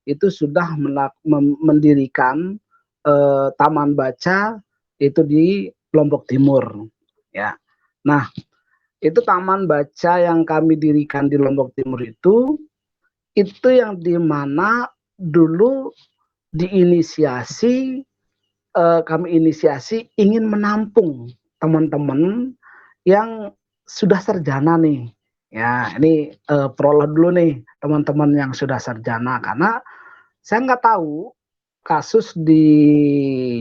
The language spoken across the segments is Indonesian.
itu sudah mendirikan taman baca itu di Lombok Timur, ya. Nah, itu taman baca yang kami dirikan di Lombok Timur itu yang dimana dulu diinisiasi kami inisiasi ingin menampung teman-teman yang sudah sarjana nih. Ya, ini prolog dulu nih teman-teman yang sudah sarjana karena saya nggak tahu kasus di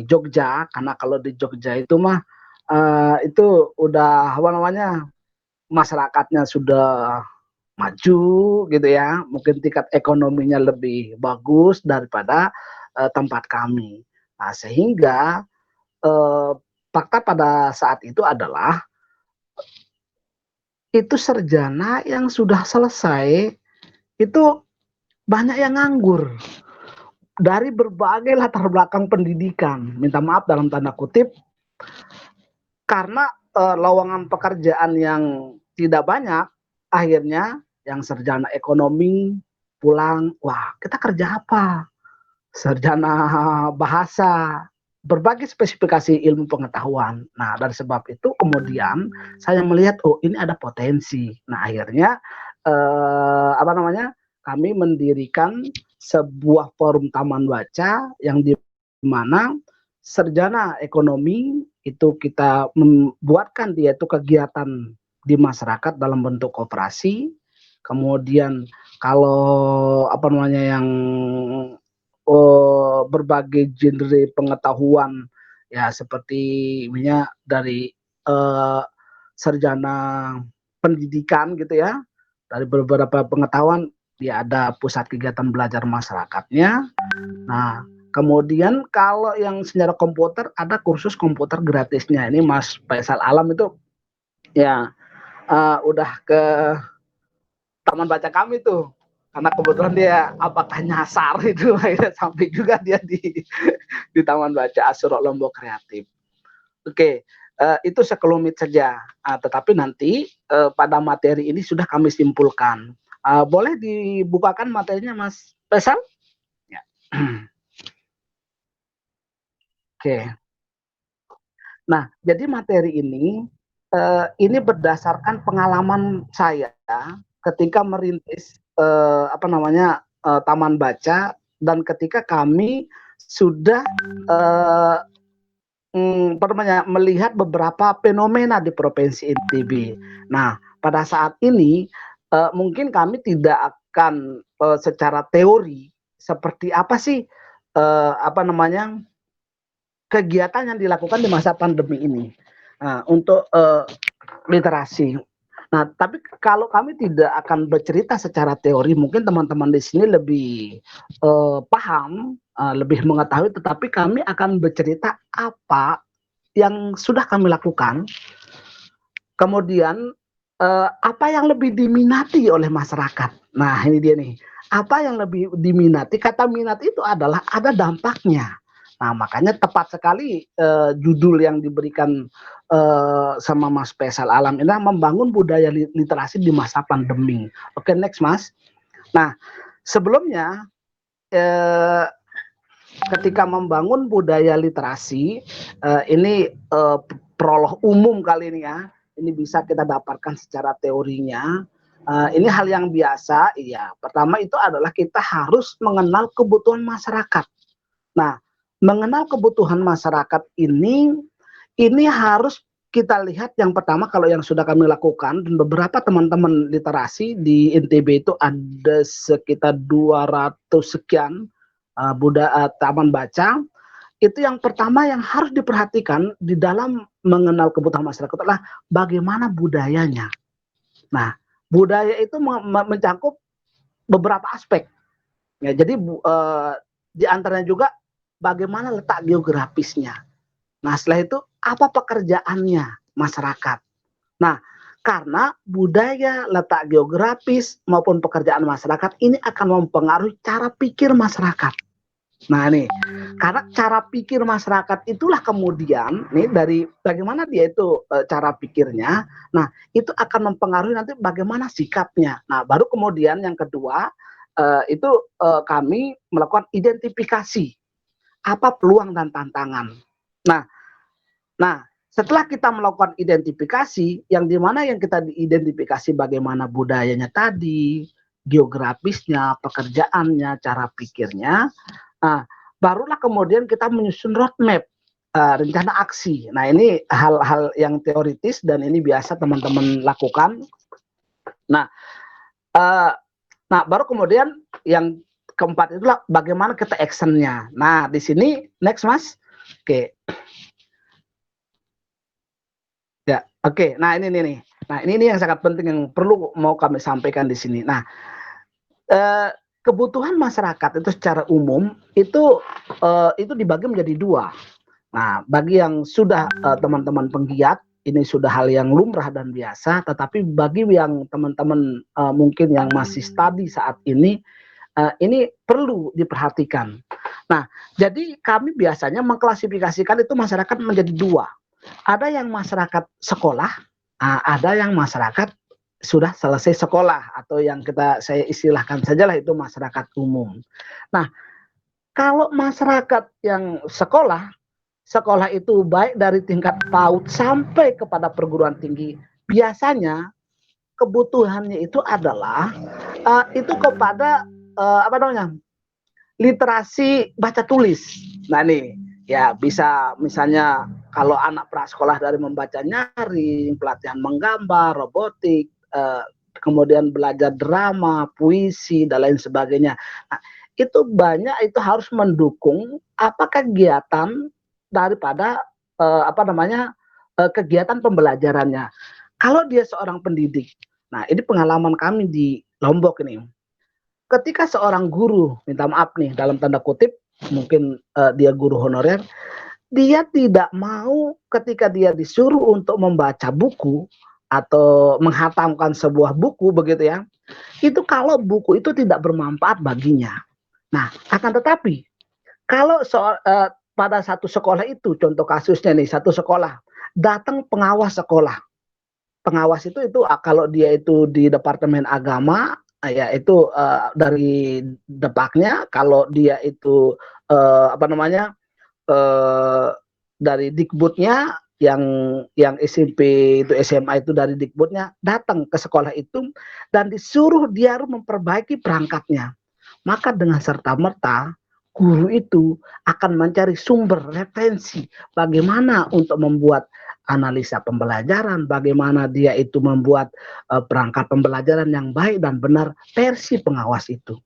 Jogja karena kalau di Jogja itu mah itu udah apa namanya masyarakatnya sudah maju gitu ya, mungkin tingkat ekonominya lebih bagus daripada tempat kami. Nah, sehingga eh, fakta pada saat itu adalah itu sarjana yang sudah selesai itu banyak yang nganggur dari berbagai latar belakang pendidikan. Minta maaf dalam tanda kutip karena lowongan pekerjaan yang tidak banyak, akhirnya yang sarjana ekonomi pulang, wah kita kerja apa? Sarjana bahasa, berbagai spesifikasi ilmu pengetahuan. Nah, dari sebab itu kemudian saya melihat oh ini ada potensi. Nah, akhirnya apa namanya? Kami mendirikan sebuah forum taman baca yang di mana sarjana ekonomi itu kita membuatkan dia itu kegiatan di masyarakat dalam bentuk koperasi. Kemudian kalau apa namanya yang berbagai genre pengetahuan ya seperti misalnya dari eh, sarjana pendidikan gitu ya, dari beberapa pengetahuan dia ada pusat kegiatan belajar masyarakatnya. Nah, kemudian kalau yang secara komputer ada kursus komputer gratisnya. Ini Mas Faisal Alam itu ya udah ke taman baca kami tuh karena kebetulan dia apakah nyasar itu akhirnya sampai juga dia di taman baca Asyura Lombok Kreatif. Oke, itu sekelumit saja. Tetapi nanti pada materi ini sudah kami simpulkan. Boleh dibukakan materinya Mas Faisal? Ya. Oke. Nah, jadi materi ini berdasarkan pengalaman saya ketika merintis apa namanya taman baca dan ketika kami sudah eh, melihat beberapa fenomena di Provinsi NTB. Nah, pada saat ini mungkin kami tidak akan secara teori seperti apa sih apa namanya kegiatan yang dilakukan di masa pandemi ini untuk literasi. Nah, tapi kalau kami tidak akan bercerita secara teori, mungkin teman-teman di sini lebih paham, lebih mengetahui, tetapi kami akan bercerita apa yang sudah kami lakukan, kemudian apa yang lebih diminati oleh masyarakat. Nah, ini dia nih. Apa yang lebih diminati? Kata minat itu adalah ada dampaknya. Nah, makanya tepat sekali judul yang diberikan sama Mas Faisal Alam ini membangun budaya literasi di masa pandemi. Oke, next Mas. Nah, sebelumnya ketika membangun budaya literasi, ini prolog umum kali ini ya. Ini bisa kita dapatkan secara teorinya. Ini hal yang biasa, iya. Pertama itu adalah kita harus mengenal kebutuhan masyarakat. Nah, mengenal kebutuhan masyarakat ini harus kita lihat yang pertama kalau yang sudah kami lakukan dan beberapa teman-teman literasi di NTB itu ada sekitar 200 sekian taman baca. Itu yang pertama yang harus diperhatikan di dalam mengenal kebutuhan masyarakat adalah bagaimana budayanya. Nah, budaya itu mencakup beberapa aspek. Ya, jadi di antaranya juga bagaimana letak geografisnya. Nah, setelah itu apa pekerjaannya masyarakat. Nah, karena budaya, letak geografis maupun pekerjaan masyarakat ini akan mempengaruhi cara pikir masyarakat. Nah, nih, karena cara pikir masyarakat itulah kemudian nih dari bagaimana dia itu cara pikirnya. Nah, itu akan mempengaruhi nanti bagaimana sikapnya. Nah, baru kemudian yang kedua itu kami melakukan identifikasi apa peluang dan tantangan. Nah, nah setelah kita melakukan identifikasi, yang dimana yang kita diidentifikasi bagaimana budayanya tadi, geografisnya, pekerjaannya, cara pikirnya, barulah kemudian kita menyusun roadmap, rencana aksi. Nah ini hal-hal yang teoritis dan ini biasa teman-teman lakukan. Nah, uh, baru kemudian yang keempat itulah bagaimana kita actionnya. Nah di sini next mas, oke. Ya, oke. Nah ini nih. Nah ini yang sangat penting yang perlu mau kami sampaikan di sini. Nah, kebutuhan masyarakat itu secara umum itu dibagi menjadi dua. Nah, bagi yang sudah teman-teman penggiat ini sudah hal yang lumrah dan biasa, tetapi bagi yang teman-teman mungkin yang masih studi saat ini perlu diperhatikan. Nah, jadi kami biasanya mengklasifikasikan itu masyarakat menjadi dua. Ada yang masyarakat sekolah, ada yang masyarakat sudah selesai sekolah atau yang saya istilahkan sajalah itu masyarakat umum. Nah, kalau masyarakat yang sekolah itu baik dari tingkat PAUD sampai kepada perguruan tinggi, biasanya kebutuhannya itu adalah itu kepada apa namanya, literasi baca tulis. Nah nih, ya bisa misalnya kalau anak prasekolah dari membaca nyaring, pelatihan menggambar, robotik, kemudian belajar drama, puisi dan lain sebagainya. Nah, itu banyak itu harus mendukung apa kegiatan daripada apa namanya kegiatan pembelajarannya. Kalau dia seorang pendidik, nah ini pengalaman kami di Lombok ini. Ketika seorang guru, minta maaf nih dalam tanda kutip, mungkin dia guru honorer, dia tidak mau ketika dia disuruh untuk membaca buku atau menghatamkan sebuah buku begitu ya, itu kalau buku itu tidak bermanfaat baginya. Nah, akan tetapi kalau pada satu sekolah itu, contoh kasusnya nih, satu sekolah datang pengawas sekolah. Pengawas itu kalau dia itu di Departemen Agama, ya itu dari depaknya. Kalau dia itu apa namanya dari Dikbudnya, yang SMP itu SMA itu dari Dikbudnya datang ke sekolah itu dan disuruh dia harus memperbaiki perangkatnya. Maka dengan serta merta guru itu akan mencari sumber referensi bagaimana untuk membuat analisa pembelajaran, bagaimana dia itu membuat perangkat pembelajaran yang baik dan benar versi pengawas itu.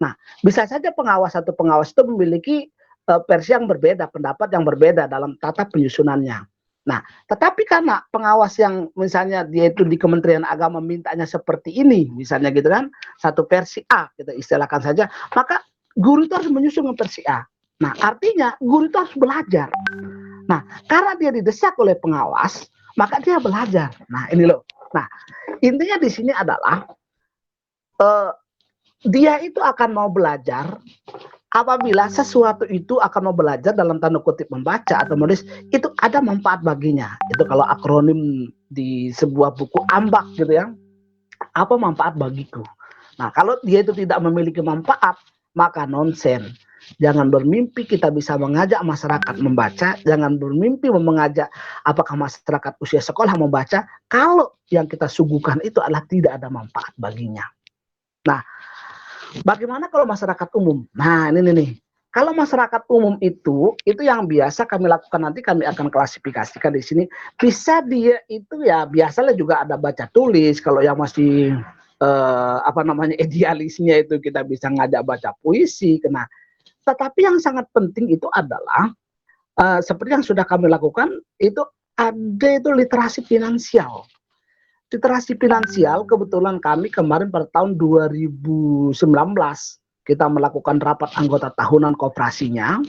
Nah, bisa saja satu pengawas itu memiliki versi yang berbeda, pendapat yang berbeda dalam tata penyusunannya. Nah, tetapi karena pengawas yang misalnya dia itu di Kementerian Agama mintanya seperti ini, misalnya gitu kan, satu versi A, kita istilahkan saja, maka guru itu harus menyusun versi A. Nah, artinya guru itu harus belajar. Nah, karena dia didesak oleh pengawas, maka dia belajar. Nah, ini loh. Nah, intinya di sini adalah dia itu akan mau belajar apabila sesuatu itu akan mau belajar dalam tanda kutip membaca atau menulis, itu ada manfaat baginya. Itu kalau akronim di sebuah buku ambak gitu ya, apa manfaat bagiku. Nah, kalau dia itu tidak memiliki manfaat, maka nonsen. Jangan bermimpi kita bisa mengajak masyarakat membaca, jangan bermimpi mengajak apakah masyarakat usia sekolah membaca, kalau yang kita suguhkan itu adalah tidak ada manfaat baginya. Nah, bagaimana kalau masyarakat umum? Nah, ini nih. Kalau masyarakat umum itu yang biasa kami lakukan, nanti kami akan klasifikasikan di sini. Bisa dia itu ya biasalah juga ada baca tulis. Kalau yang masih apa namanya idealisnya itu kita bisa ngajak baca puisi. Nah, tetapi yang sangat penting itu adalah seperti yang sudah kami lakukan itu ada itu literasi finansial. Literasi finansial kebetulan kami kemarin pada tahun 2019 kita melakukan rapat anggota tahunan koperasinya.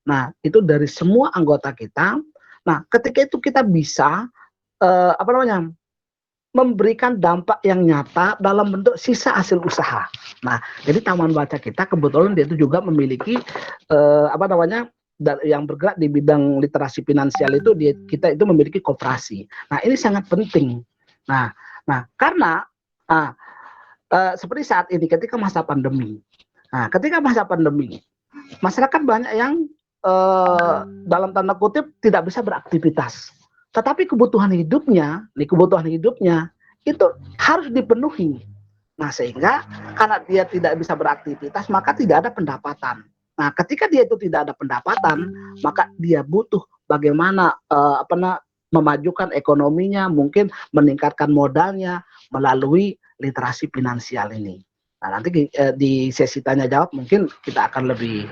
Nah, itu dari semua anggota kita. Nah, ketika itu kita bisa apa namanya? Memberikan dampak yang nyata dalam bentuk sisa hasil usaha. Nah, jadi taman baca kita kebetulan dia itu juga memiliki apa namanya? Yang bergerak di bidang literasi finansial itu kita itu memiliki koperasi. Nah, ini sangat penting. Nah, karena seperti saat ini ketika masa pandemi. Nah, ketika masa pandemi, masyarakat banyak yang dalam tanda kutip tidak bisa beraktivitas. Tetapi kebutuhan hidupnya itu harus dipenuhi. Nah, sehingga karena dia tidak bisa beraktivitas, maka tidak ada pendapatan. Nah, ketika dia itu tidak ada pendapatan, maka dia butuh bagaimana memajukan ekonominya, mungkin meningkatkan modalnya melalui literasi finansial ini. Nah, nanti di sesi tanya jawab mungkin kita akan lebih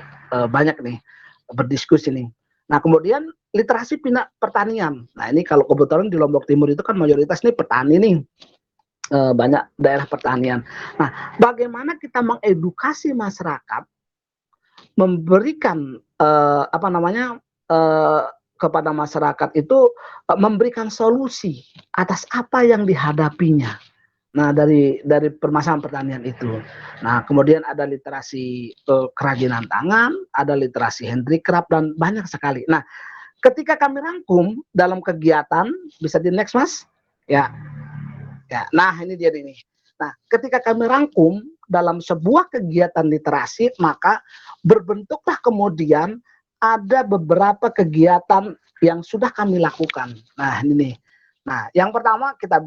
banyak nih berdiskusi nih. Nah, kemudian literasi pertanian. Nah, ini kalau kebetulan di Lombok Timur itu kan mayoritas nih petani nih. Banyak daerah pertanian. Nah, bagaimana kita mengedukasi masyarakat, memberikan kepada masyarakat itu memberikan solusi atas apa yang dihadapinya. Nah, dari permasalahan pertanian itu. Nah, kemudian ada literasi kerajinan tangan, ada literasi handicraft dan banyak sekali. Nah, ketika kami rangkum dalam kegiatan, bisa di next Mas? Ya. Ya, nah ini dia ini. Nah, ketika kami rangkum dalam sebuah kegiatan literasi, maka berbentuklah kemudian ada beberapa kegiatan yang sudah kami lakukan. Nah, ini nih. Nah, yang pertama kita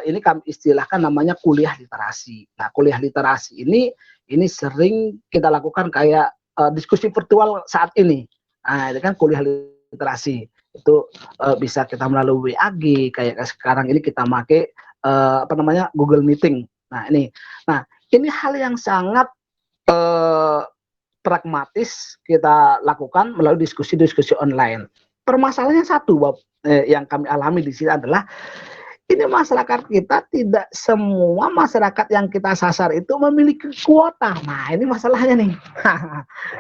ini kami istilahkan namanya kuliah literasi. Nah, kuliah literasi ini sering kita lakukan kayak diskusi virtual saat ini. Nah, itu kan kuliah literasi. Itu bisa kita melalui WAG kayak sekarang ini kita pakai Google Meeting. Nah, ini hal yang sangat pragmatis kita lakukan melalui diskusi-diskusi online. Permasalahannya satu, yang kami alami di sini adalah ini masyarakat kita tidak semua masyarakat yang kita sasar itu memiliki kuota. Nah, ini masalahnya nih.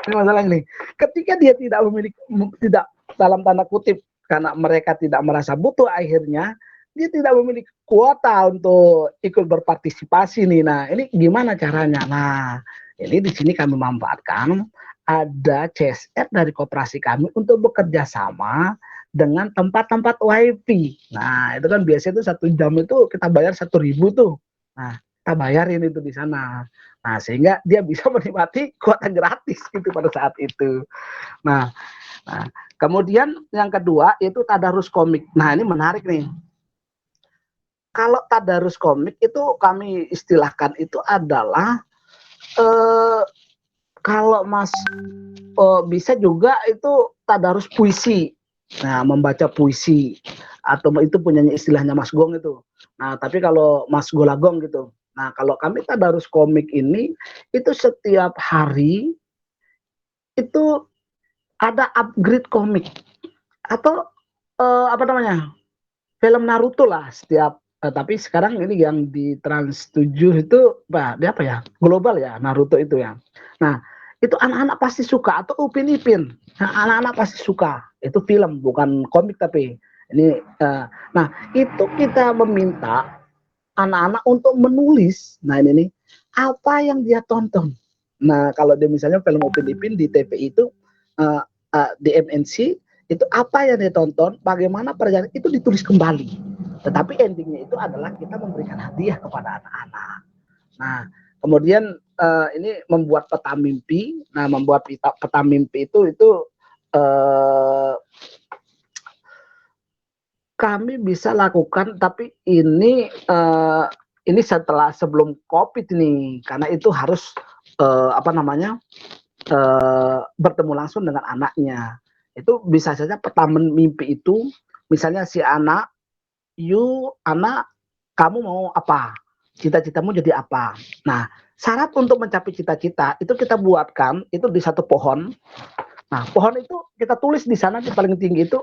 Ini masalahnya nih. Ketika dia tidak memiliki, tidak dalam tanda kutip, karena mereka tidak merasa butuh, akhirnya dia tidak memiliki kuota untuk ikut berpartisipasi nih. Nah, ini gimana caranya? Nah, ini di sini kami manfaatkan ada CSR dari koperasi kami untuk bekerja sama dengan tempat-tempat WiFi. Nah, itu kan biasanya itu 1 jam itu kita bayar 1.000 tuh. Nah, kita bayarin itu di sana. Nah, sehingga dia bisa menikmati kuota gratis gitu pada saat itu. Nah, kemudian yang kedua itu tadarus komik. Nah, ini menarik nih. Kalau tadarus komik itu kami istilahkan itu adalah kalau Mas bisa juga itu tadarus puisi. Nah, membaca puisi atau itu punyanya istilahnya Mas Gong itu. Nah, tapi kalau Mas Golagong gitu. Nah, kalau kami tadarus komik ini itu setiap hari itu ada upgrade komik atau film Naruto lah setiap tapi sekarang ini yang di Trans 7 itu dia apa ya? Global ya Naruto itu ya. Nah, itu anak-anak pasti suka atau Upin Ipin. Nah, anak-anak pasti suka. Itu film bukan komik tapi ini nah, itu kita meminta anak-anak untuk menulis. Nah, ini nih apa yang dia tonton. Nah, kalau dia misalnya film Upin Ipin di TV itu di MNC itu apa yang dia tonton, bagaimana perjalanan itu ditulis kembali. Tetapi endingnya itu adalah kita memberikan hadiah kepada anak-anak. Nah, kemudian ini membuat peta mimpi. Nah, membuat peta mimpi itu kami bisa lakukan, tapi ini sebelum COVID ini, karena itu harus bertemu langsung dengan anaknya. Itu bisa saja peta mimpi itu, misalnya si anak, anak, kamu mau apa? Cita-citamu jadi apa? Nah, syarat untuk mencapai cita-cita itu kita buatkan itu di satu pohon. Nah, pohon itu kita tulis di sana di paling tinggi itu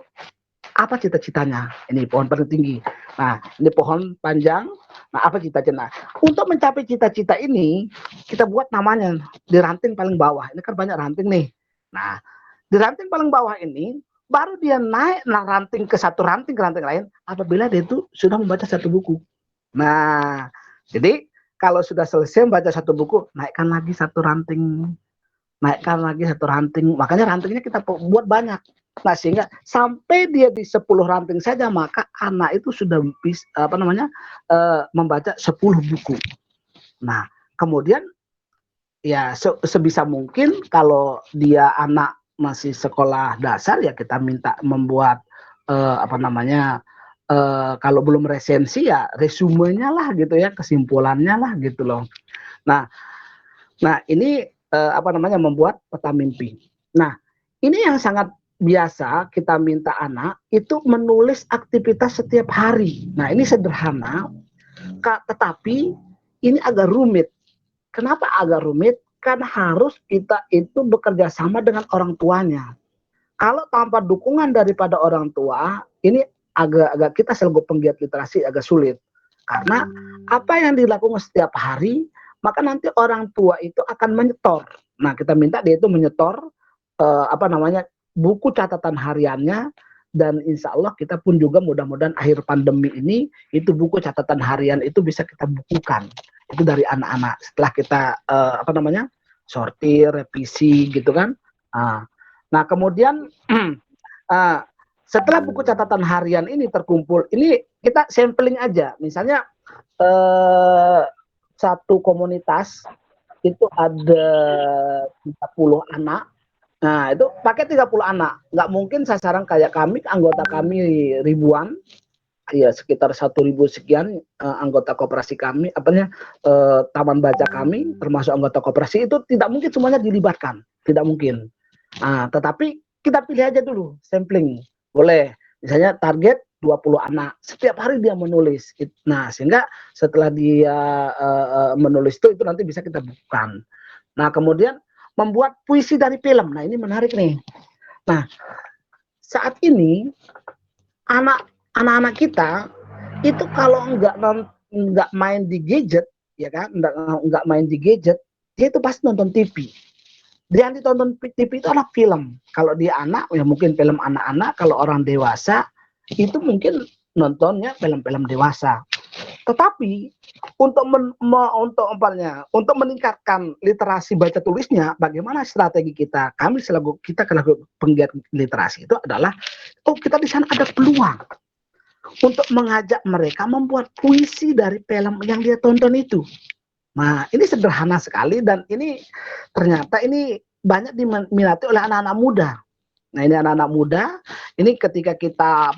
apa cita-citanya. Ini pohon paling tinggi. Nah, ini pohon panjang. Nah, apa cita-cita? Nah, untuk mencapai cita-cita ini kita buat namanya di ranting paling bawah. Ini kan banyak ranting nih. Nah, di ranting paling bawah ini baru dia naik ranting ke ranting lain apabila dia itu sudah membaca satu buku. Nah, jadi kalau sudah selesai membaca satu buku, naikkan lagi satu ranting. Makanya rantingnya kita buat banyak. Nah, sehingga sampai dia di 10 ranting saja, maka anak itu sudah bisa membaca 10 buku. Nah, kemudian ya sebisa mungkin kalau dia anak masih sekolah dasar ya kita minta membuat apa namanya kalau belum resensi ya resumenya lah gitu ya, kesimpulannya lah gitu loh. Nah, ini apa namanya membuat peta mimpi. Nah, ini yang sangat biasa kita minta anak itu menulis aktivitas setiap hari. Nah, ini sederhana, tetapi ini agak rumit. Kenapa agak rumit? Karena harus kita itu bekerja sama dengan orang tuanya. Kalau tanpa dukungan daripada orang tua, ini agak kita selaku penggiat literasi agak sulit. Karena apa yang dilakukan setiap hari, maka nanti orang tua itu akan menyetor. Nah, kita minta dia itu menyetor apa namanya buku catatan hariannya, dan insya Allah kita pun juga mudah-mudahan akhir pandemi ini itu buku catatan harian itu bisa kita bukukan itu dari anak-anak setelah kita apa namanya sortir, revisi gitu kan. Nah kemudian setelah buku catatan harian ini terkumpul, ini kita sampling aja. Misalnya satu komunitas itu ada 30 anak. Nah, itu pakai 30 anak. Nggak mungkin sasaran kayak kami, anggota kami ribuan, ya sekitar 1.000 sekian anggota koperasi kami, taman baca kami, termasuk anggota koperasi, itu tidak mungkin semuanya dilibatkan. Tidak mungkin. Tetapi kita pilih aja dulu, sampling. Boleh. Misalnya target 20 anak. Setiap hari dia menulis. Nah, sehingga setelah dia menulis itu nanti bisa kita bukukan. Nah, kemudian membuat puisi dari film. Nah, ini menarik nih. Nah, saat ini anak-anak kita itu kalau nggak main di gadget, ya kan, nggak main di gadget, dia itu pasti nonton TV. Dia yang ditonton TV itu adalah film. Kalau dia anak, ya mungkin film anak-anak. Kalau orang dewasa, itu mungkin nontonnya film-film dewasa. Tetapi untuk meningkatkan literasi baca tulisnya, bagaimana strategi kita? Kami selaku penggiat literasi itu adalah, kita di sana ada peluang untuk mengajak mereka membuat puisi dari film yang dia tonton itu. Nah, ini sederhana sekali dan ini ternyata ini banyak diminati oleh anak-anak muda. Nah, ini anak-anak muda, ini ketika kita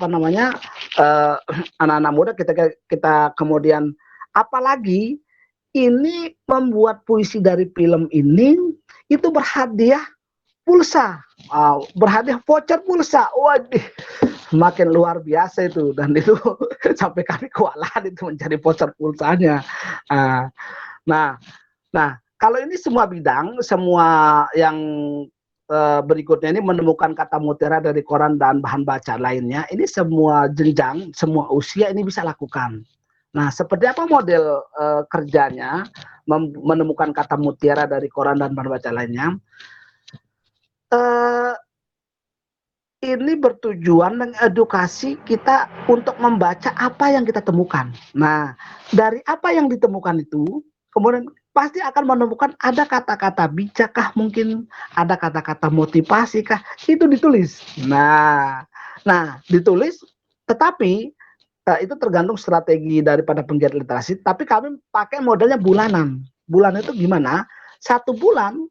anak-anak muda kita kemudian apalagi ini membuat puisi dari film ini itu berhadiah pulsa, berhadiah voucher pulsa. Waduh, makin luar biasa itu, dan itu sampai kami kewalahan itu mencari voucher pulsanya. Nah, kalau ini semua bidang, semua yang berikutnya ini menemukan kata mutiara dari koran dan bahan baca lainnya, ini semua jenjang, semua usia ini bisa lakukan. Nah, seperti apa model kerjanya menemukan kata mutiara dari koran dan bahan baca lainnya? Ini bertujuan mengedukasi kita untuk membaca apa yang kita temukan. Nah, dari apa yang ditemukan itu, kemudian pasti akan menemukan ada kata-kata bijakkah, mungkin ada kata-kata motivasikah, itu ditulis. Nah, ditulis, tetapi itu tergantung strategi daripada penggiat literasi, tapi kami pakai modelnya bulanan. Bulan itu gimana? 1 bulan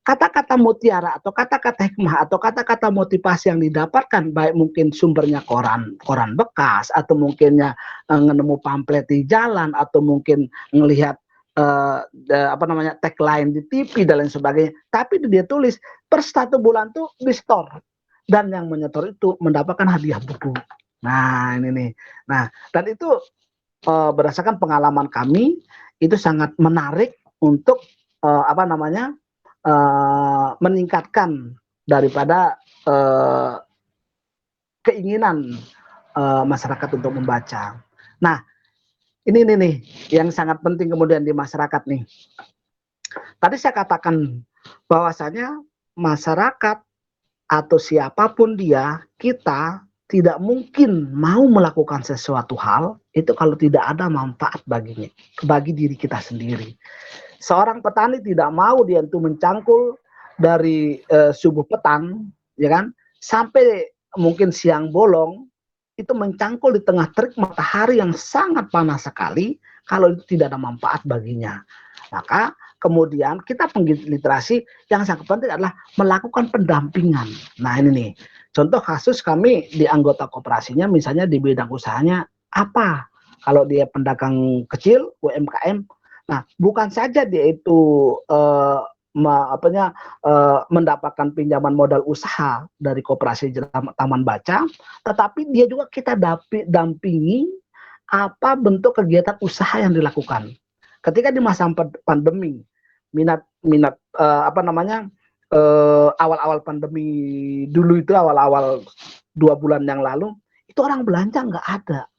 kata-kata mutiara atau kata-kata hikmah atau kata-kata motivasi yang didapatkan, baik mungkin sumbernya koran bekas, atau mungkinnya nemu pamflet di jalan, atau mungkin ngelihat tagline di TV dan lain sebagainya. Tapi dia tulis per 1 bulan tuh di store, dan yang menyetor itu mendapatkan hadiah buku. Nah, ini nih. Nah, dan itu berdasarkan pengalaman kami itu sangat menarik untuk meningkatkan daripada keinginan masyarakat untuk membaca. Nah, ini nih yang sangat penting kemudian di masyarakat nih. Tadi saya katakan bahwasanya masyarakat atau siapapun dia, kita tidak mungkin mau melakukan sesuatu hal itu kalau tidak ada manfaat bagi diri kita sendiri. Seorang petani tidak mau dia itu mencangkul dari subuh petang, ya kan, sampai mungkin siang bolong, itu mencangkul di tengah terik matahari yang sangat panas sekali kalau itu tidak ada manfaat baginya. Maka kemudian kita penggiat literasi yang sangat penting adalah melakukan pendampingan. Nah ini nih, contoh kasus kami di anggota koperasinya misalnya di bidang usahanya apa? Kalau dia pedagang kecil, UMKM, nah bukan saja dia itu mendapatkan pinjaman modal usaha dari koperasi Taman Baca, tetapi dia juga kita dampingi apa bentuk kegiatan usaha yang dilakukan. Ketika di masa pandemi, minat awal-awal pandemi dulu itu awal-awal 2 bulan yang lalu itu orang belanja nggak ada.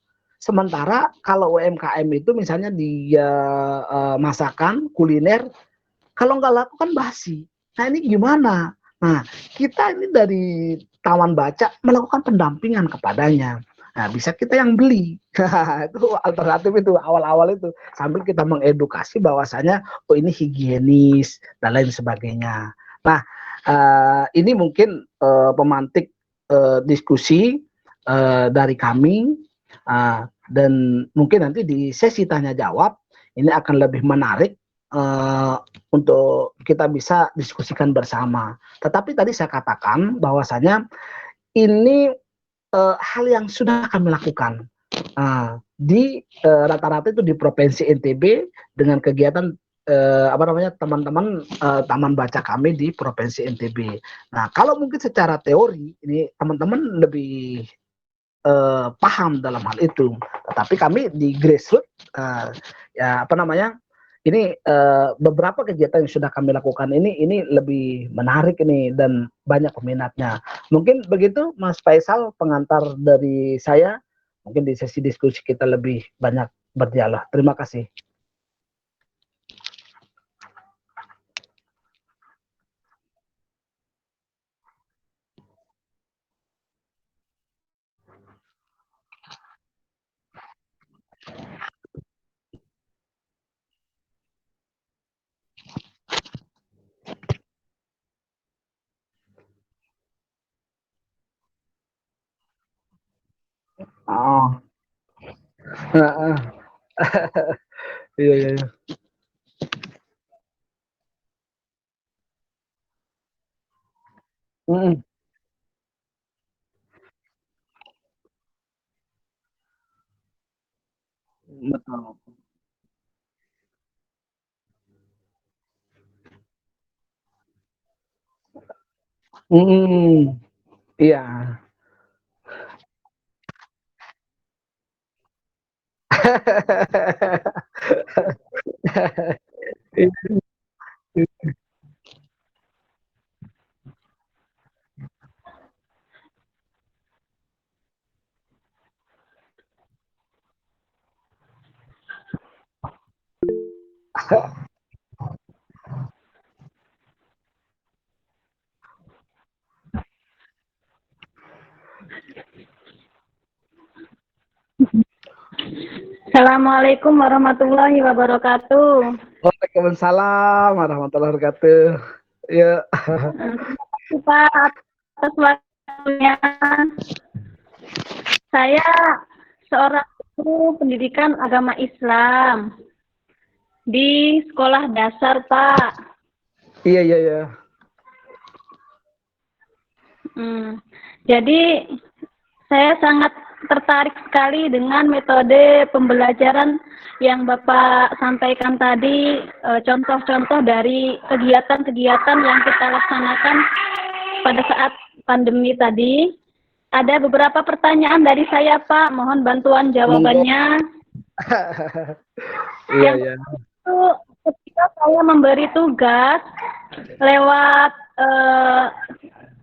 Sementara kalau UMKM itu misalnya dia masakan kuliner kalau nggak laku kan basi. Nah ini gimana? Nah kita ini dari Taman Baca melakukan pendampingan kepadanya. Nah bisa kita yang beli. Itu alternatif itu awal-awal itu sambil kita mengedukasi bahwasanya oh ini higienis dan lain sebagainya. Nah ini mungkin pemantik diskusi dari kami dan mungkin nanti di sesi tanya jawab ini akan lebih menarik untuk kita bisa diskusikan bersama. Tetapi tadi saya katakan bahwasanya ini hal yang sudah kami lakukan di rata-rata itu di Provinsi NTB dengan kegiatan teman-teman Taman Baca kami di Provinsi NTB. Nah, kalau mungkin secara teori ini teman-teman lebih paham dalam hal itu. Tetapi kami di grassroots ini beberapa kegiatan yang sudah kami lakukan ini lebih menarik ini dan banyak peminatnya. Mungkin begitu Mas Faisal pengantar dari saya. Mungkin di sesi diskusi kita lebih banyak berdialog. Terima kasih. Oh. Iya, iya, iya. Mm, betul. Mm, iya. Assalamualaikum warahmatullahi wabarakatuh. Waalaikumsalam warahmatullahi wabarakatuh. Ya. Terima kasih Pak atas waktunya. Saya seorang guru pendidikan agama Islam di sekolah dasar, Pak. Iya, iya, iya. Jadi saya sangat tertarik sekali dengan metode pembelajaran yang Bapak sampaikan tadi, contoh-contoh dari kegiatan-kegiatan yang kita laksanakan pada saat pandemi tadi. Ada beberapa pertanyaan dari saya, Pak. Mohon bantuan jawabannya. Iya, iya. Itu ketika saya memberi tugas lewat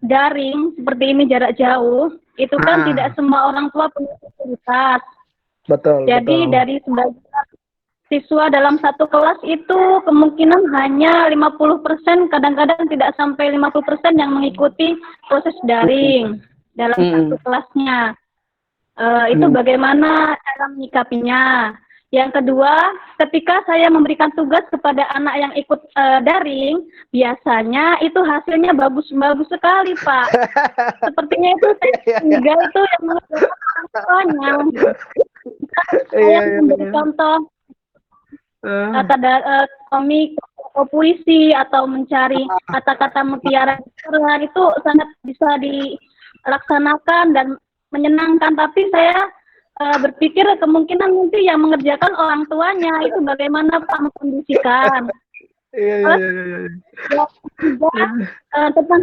daring seperti ini jarak jauh, itu kan tidak semua orang tua punya fasilitas. Betul. Jadi betul. dari 9 siswa dalam satu kelas itu kemungkinan hanya 50%, kadang-kadang tidak sampai 50% yang mengikuti proses daring dalam satu kelasnya. Itu bagaimana cara menyikapinya? Yang kedua, ketika saya memberikan tugas kepada anak yang ikut daring, biasanya itu hasilnya bagus-bagus sekali, Pak. Sepertinya itu saya itu yang mengerjakan orang tuanya. Saya memberi contoh kata komik atau puisi atau mencari kata-kata mutiara itu sangat bisa dilaksanakan dan menyenangkan. Tapi saya berpikir kemungkinan nanti yang mengerjakan orang tuanya itu bagaimana Pak mengkondisikan. Tentang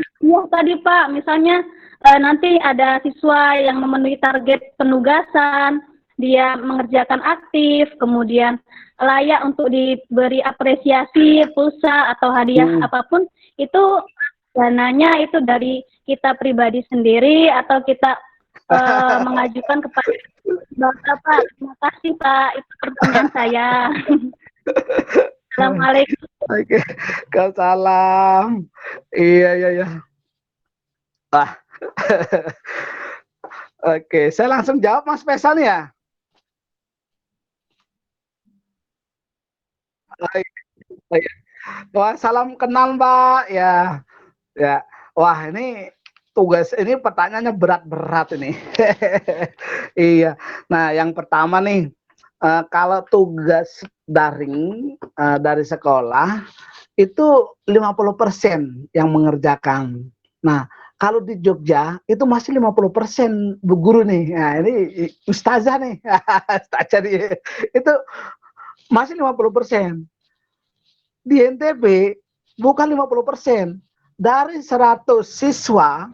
tadi Pak, misalnya nanti ada siswa yang memenuhi target penugasan, dia mengerjakan aktif, kemudian layak untuk diberi apresiasi, pulsa atau hadiah apapun, itu dananya itu dari kita pribadi sendiri atau kita mengajukan kepada Bapak. Terima kasih Pak, itu pertanyaan saya. Assalamualaikum. Oke, salam. Iya. Ah. Oke, saya langsung jawab Mas Faisal ya. Wah, salam kenal Mbak ya. Ya. Wah, ini tugas ini pertanyaannya berat-berat ini. Iya. Nah, yang pertama nih, kalau tugas daring dari sekolah itu 50% yang mengerjakan. Nah, kalau di Jogja itu masih 50% Bu Guru nih. Nah, ini ustazah nih. Ustazah nih. Itu masih 50%. Di NTB bukan 50%. Dari 100 siswa,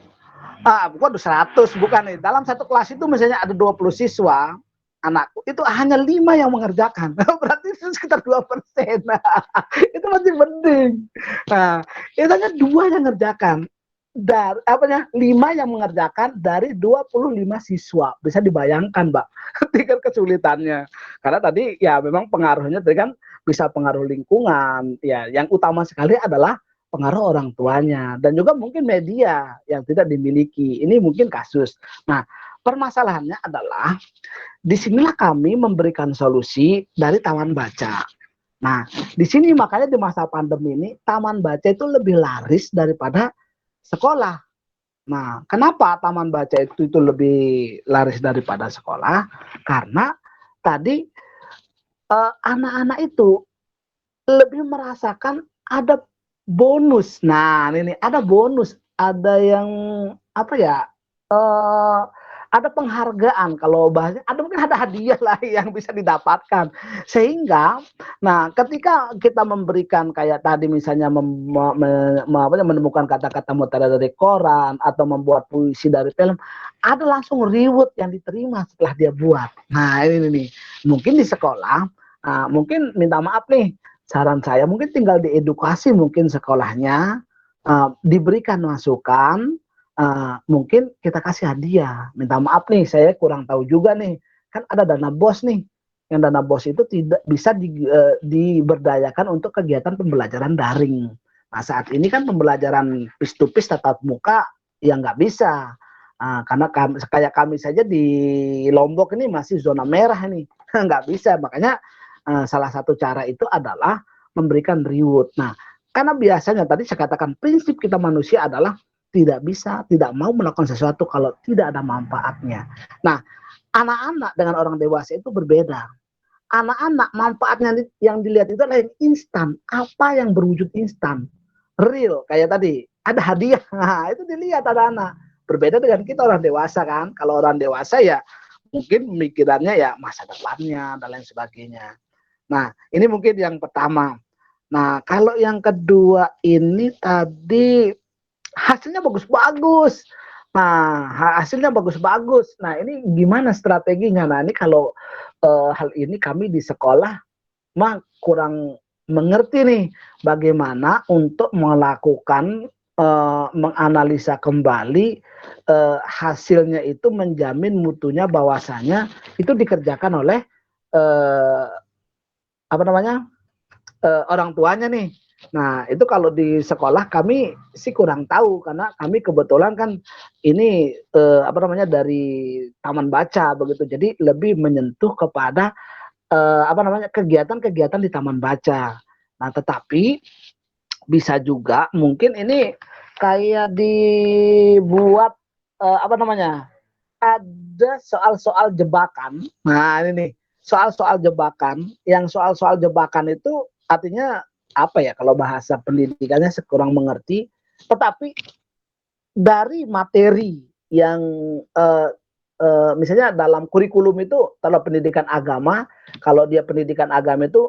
bukan 100, bukan nih. Dalam satu kelas itu misalnya ada 20 siswa, anakku itu hanya 5 yang mengerjakan. Berarti itu sekitar 2%. Itu masih mending. Nah, itu hanya 2 yang mengerjakan. Dari 5 yang mengerjakan dari 25 siswa. Bisa dibayangkan, Mbak, tingkat kesulitannya. Karena tadi ya memang pengaruhnya tadi kan bisa pengaruh lingkungan. Ya, yang utama sekali adalah pengaruh orang tuanya dan juga mungkin media yang tidak dimiliki. Ini mungkin kasus. Nah, permasalahannya adalah disinilah kami memberikan solusi dari taman baca. Nah, di sini makanya di masa pandemi ini taman baca itu lebih laris daripada sekolah. Nah, kenapa taman baca itu lebih laris daripada sekolah? Karena tadi anak-anak itu lebih merasakan ada bonus. Nah, ini ada bonus, ada yang apa ya? Ada penghargaan kalau bahasanya, ada mungkin ada hadiah lah yang bisa didapatkan. Sehingga, nah ketika kita memberikan kayak tadi misalnya menemukan kata-kata mutiara dari koran atau membuat puisi dari film, ada langsung reward yang diterima setelah dia buat. Nah ini nih, mungkin di sekolah, mungkin minta maaf nih, saran saya mungkin tinggal diedukasi mungkin sekolahnya, diberikan masukan, mungkin kita kasih hadiah. Minta maaf nih, saya kurang tahu juga nih, kan ada dana BOS nih, yang dana BOS itu tidak bisa diberdayakan untuk kegiatan pembelajaran daring. Nah saat ini kan pembelajaran face to face tatap muka ya nggak bisa, karena kayak kami saja di Lombok ini masih zona merah nih, nggak bisa. Makanya salah satu cara itu adalah memberikan reward. Nah, karena biasanya tadi saya katakan prinsip kita manusia adalah tidak bisa, tidak mau melakukan sesuatu kalau tidak ada manfaatnya. Nah, anak-anak dengan orang dewasa itu berbeda. Anak-anak manfaatnya yang dilihat itu adalah yang instan. Apa yang berwujud instan? Real, kayak tadi. Ada hadiah, nah, itu dilihat anak-anak. Berbeda dengan kita orang dewasa kan. Kalau orang dewasa ya mungkin pemikirannya ya masa depannya dan lain sebagainya. Nah, ini mungkin yang pertama. Nah, kalau yang kedua ini tadi hasilnya bagus-bagus. Nah, hasilnya bagus-bagus. Nah, ini gimana strateginya? Nah, ini kalau hal ini kami di sekolah mah kurang mengerti nih bagaimana untuk melakukan menganalisa kembali hasilnya itu menjamin mutunya bahwasanya itu dikerjakan oleh orang tuanya nih. Nah, itu kalau di sekolah kami sih kurang tahu karena kami kebetulan kan ini dari taman baca begitu. Jadi lebih menyentuh kepada apa namanya, kegiatan-kegiatan di taman baca. Nah, tetapi bisa juga mungkin ini kayak dibuat apa namanya, ada soal-soal jebakan. Nah, ini nih, soal-soal jebakan, yang soal-soal jebakan itu artinya apa ya, kalau bahasa pendidikannya saya kurang mengerti, tetapi dari materi yang misalnya dalam kurikulum itu, kalau pendidikan agama, kalau dia pendidikan agama itu,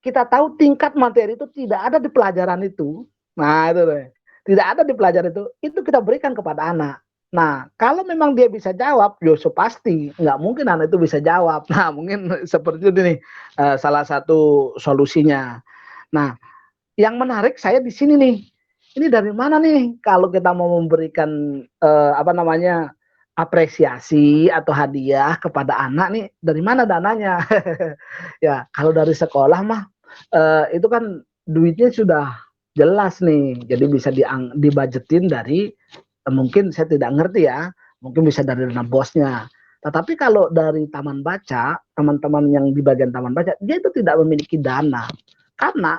kita tahu tingkat materi itu tidak ada di pelajaran itu. Nah, itu deh. Tidak ada di pelajaran itu kita berikan kepada anak. Nah, kalau memang dia bisa jawab, Yosuf pasti nggak mungkin anak itu bisa jawab. Nah, mungkin seperti itu nih salah satu solusinya. Nah, yang menarik saya di sini nih. Ini dari mana nih kalau kita mau memberikan apa namanya, apresiasi atau hadiah kepada anak nih, dari mana dananya? Ya, kalau dari sekolah mah itu kan duitnya sudah jelas nih. Jadi bisa dibajetin dari mungkin saya tidak ngerti ya, mungkin bisa dari dana bosnya. Tetapi kalau dari taman baca, teman-teman yang di bagian taman baca, dia itu tidak memiliki dana. Karena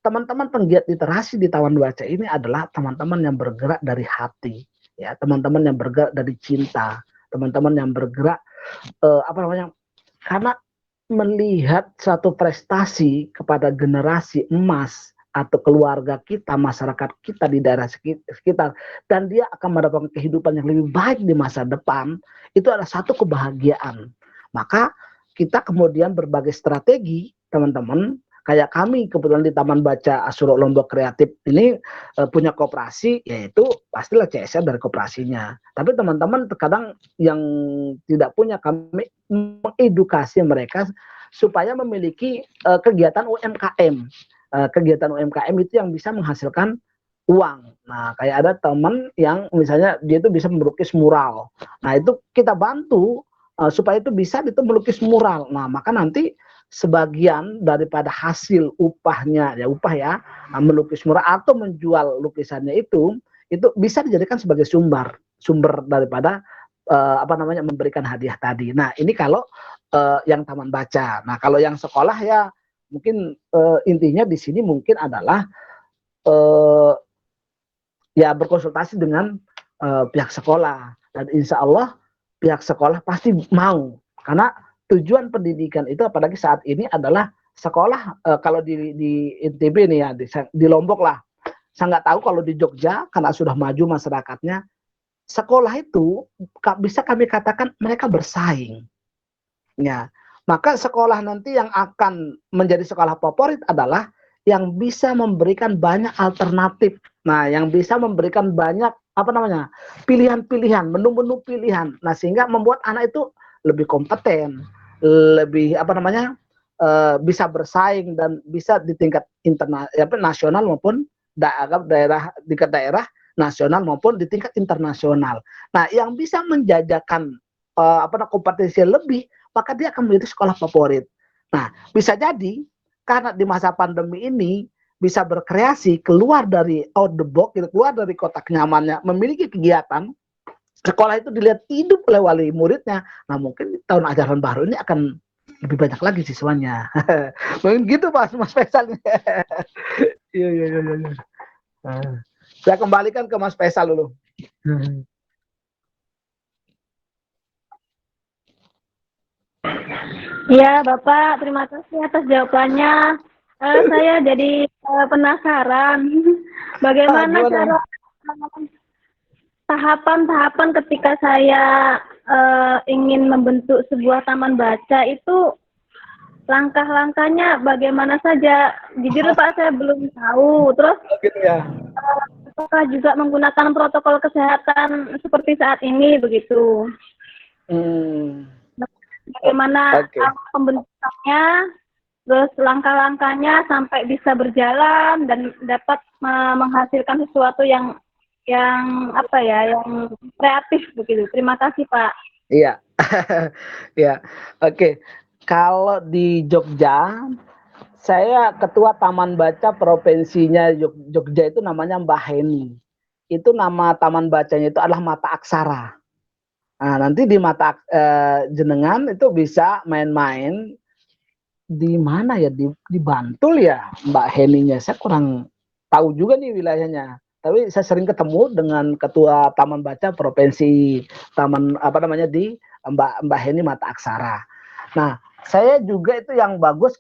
teman-teman penggiat literasi di taman baca ini adalah teman-teman yang bergerak dari hati, ya, teman-teman yang bergerak dari cinta, teman-teman yang bergerak apa namanya, karena melihat satu prestasi kepada generasi emas atau keluarga kita, masyarakat kita di daerah sekitar, dan dia akan mendapatkan kehidupan yang lebih baik di masa depan, itu adalah satu kebahagiaan. Maka kita kemudian berbagai strategi, teman-teman, kayak kami kebetulan di Taman Baca Asuro Lombok Kreatif ini punya koperasi, yaitu pastilah CSR dari koperasinya. Tapi teman-teman terkadang yang tidak punya, kami mengedukasi mereka supaya memiliki kegiatan UMKM. Kegiatan UMKM itu yang bisa menghasilkan uang. Nah, kayak ada teman yang misalnya dia itu bisa melukis mural. Nah, itu kita bantu supaya itu bisa itu melukis mural. Nah, maka nanti sebagian daripada hasil upahnya, ya upah ya, melukis mural atau menjual lukisannya itu bisa dijadikan sebagai sumber daripada apa namanya, memberikan hadiah tadi. Nah, ini kalau yang taman baca. Nah, kalau yang sekolah ya mungkin intinya di sini mungkin adalah eh, ya berkonsultasi dengan pihak sekolah, dan insya Allah pihak sekolah pasti mau, karena tujuan pendidikan itu apalagi saat ini adalah sekolah kalau di NTB nih ya, di Lombok lah, saya nggak tahu kalau di Jogja karena sudah maju masyarakatnya, sekolah itu bisa kami katakan mereka bersaing. Ya, maka sekolah nanti yang akan menjadi sekolah favorit adalah yang bisa memberikan banyak alternatif. Nah, yang bisa memberikan banyak apa namanya, pilihan-pilihan, menu-menu pilihan. Nah, sehingga membuat anak itu lebih kompeten, lebih apa namanya, bisa bersaing dan bisa di tingkat nasional maupun daerah, tingkat daerah nasional maupun di tingkat internasional. Nah, yang bisa menjajakan apa kompetisi lebih, maka dia akan menjadi sekolah favorit. Nah, bisa jadi karena di masa pandemi ini bisa berkreasi, keluar dari out the box, keluar dari kotak nyamannya, memiliki kegiatan, sekolah itu dilihat hidup oleh wali muridnya. Nah, mungkin tahun ajaran baru ini akan lebih banyak lagi siswanya. Mungkin gitu Mas Faisal. Iya, iya, iya, iya. Saya kembalikan ke Mas Faisal dulu. Ya, Bapak, terima kasih atas jawabannya. Saya jadi penasaran bagaimana cara tahapan-tahapan ketika saya ingin membentuk sebuah taman baca itu, langkah-langkahnya bagaimana saja. Jujur Pak, saya belum tahu. Terus gitu ya. apakah juga menggunakan protokol kesehatan seperti saat ini begitu? Bagaimana pembentukannya, terus langkah-langkahnya sampai bisa berjalan dan dapat menghasilkan sesuatu yang apa ya, yang kreatif begitu. Terima kasih Pak. Iya, ya, oke. Kalau di Jogja, saya ketua Taman Baca provinsinya Jogja itu namanya Mbah Heni. Itu nama taman bacanya itu adalah Mata Aksara. Nah, nanti di mata jenengan itu bisa main-main di mana ya, di Bantul ya Mbak Heninya, saya kurang tahu juga nih wilayahnya, tapi saya sering ketemu dengan ketua Taman Baca Provinsi, taman apa namanya, di Mbak Heni Mata Aksara. Nah, saya juga itu yang bagus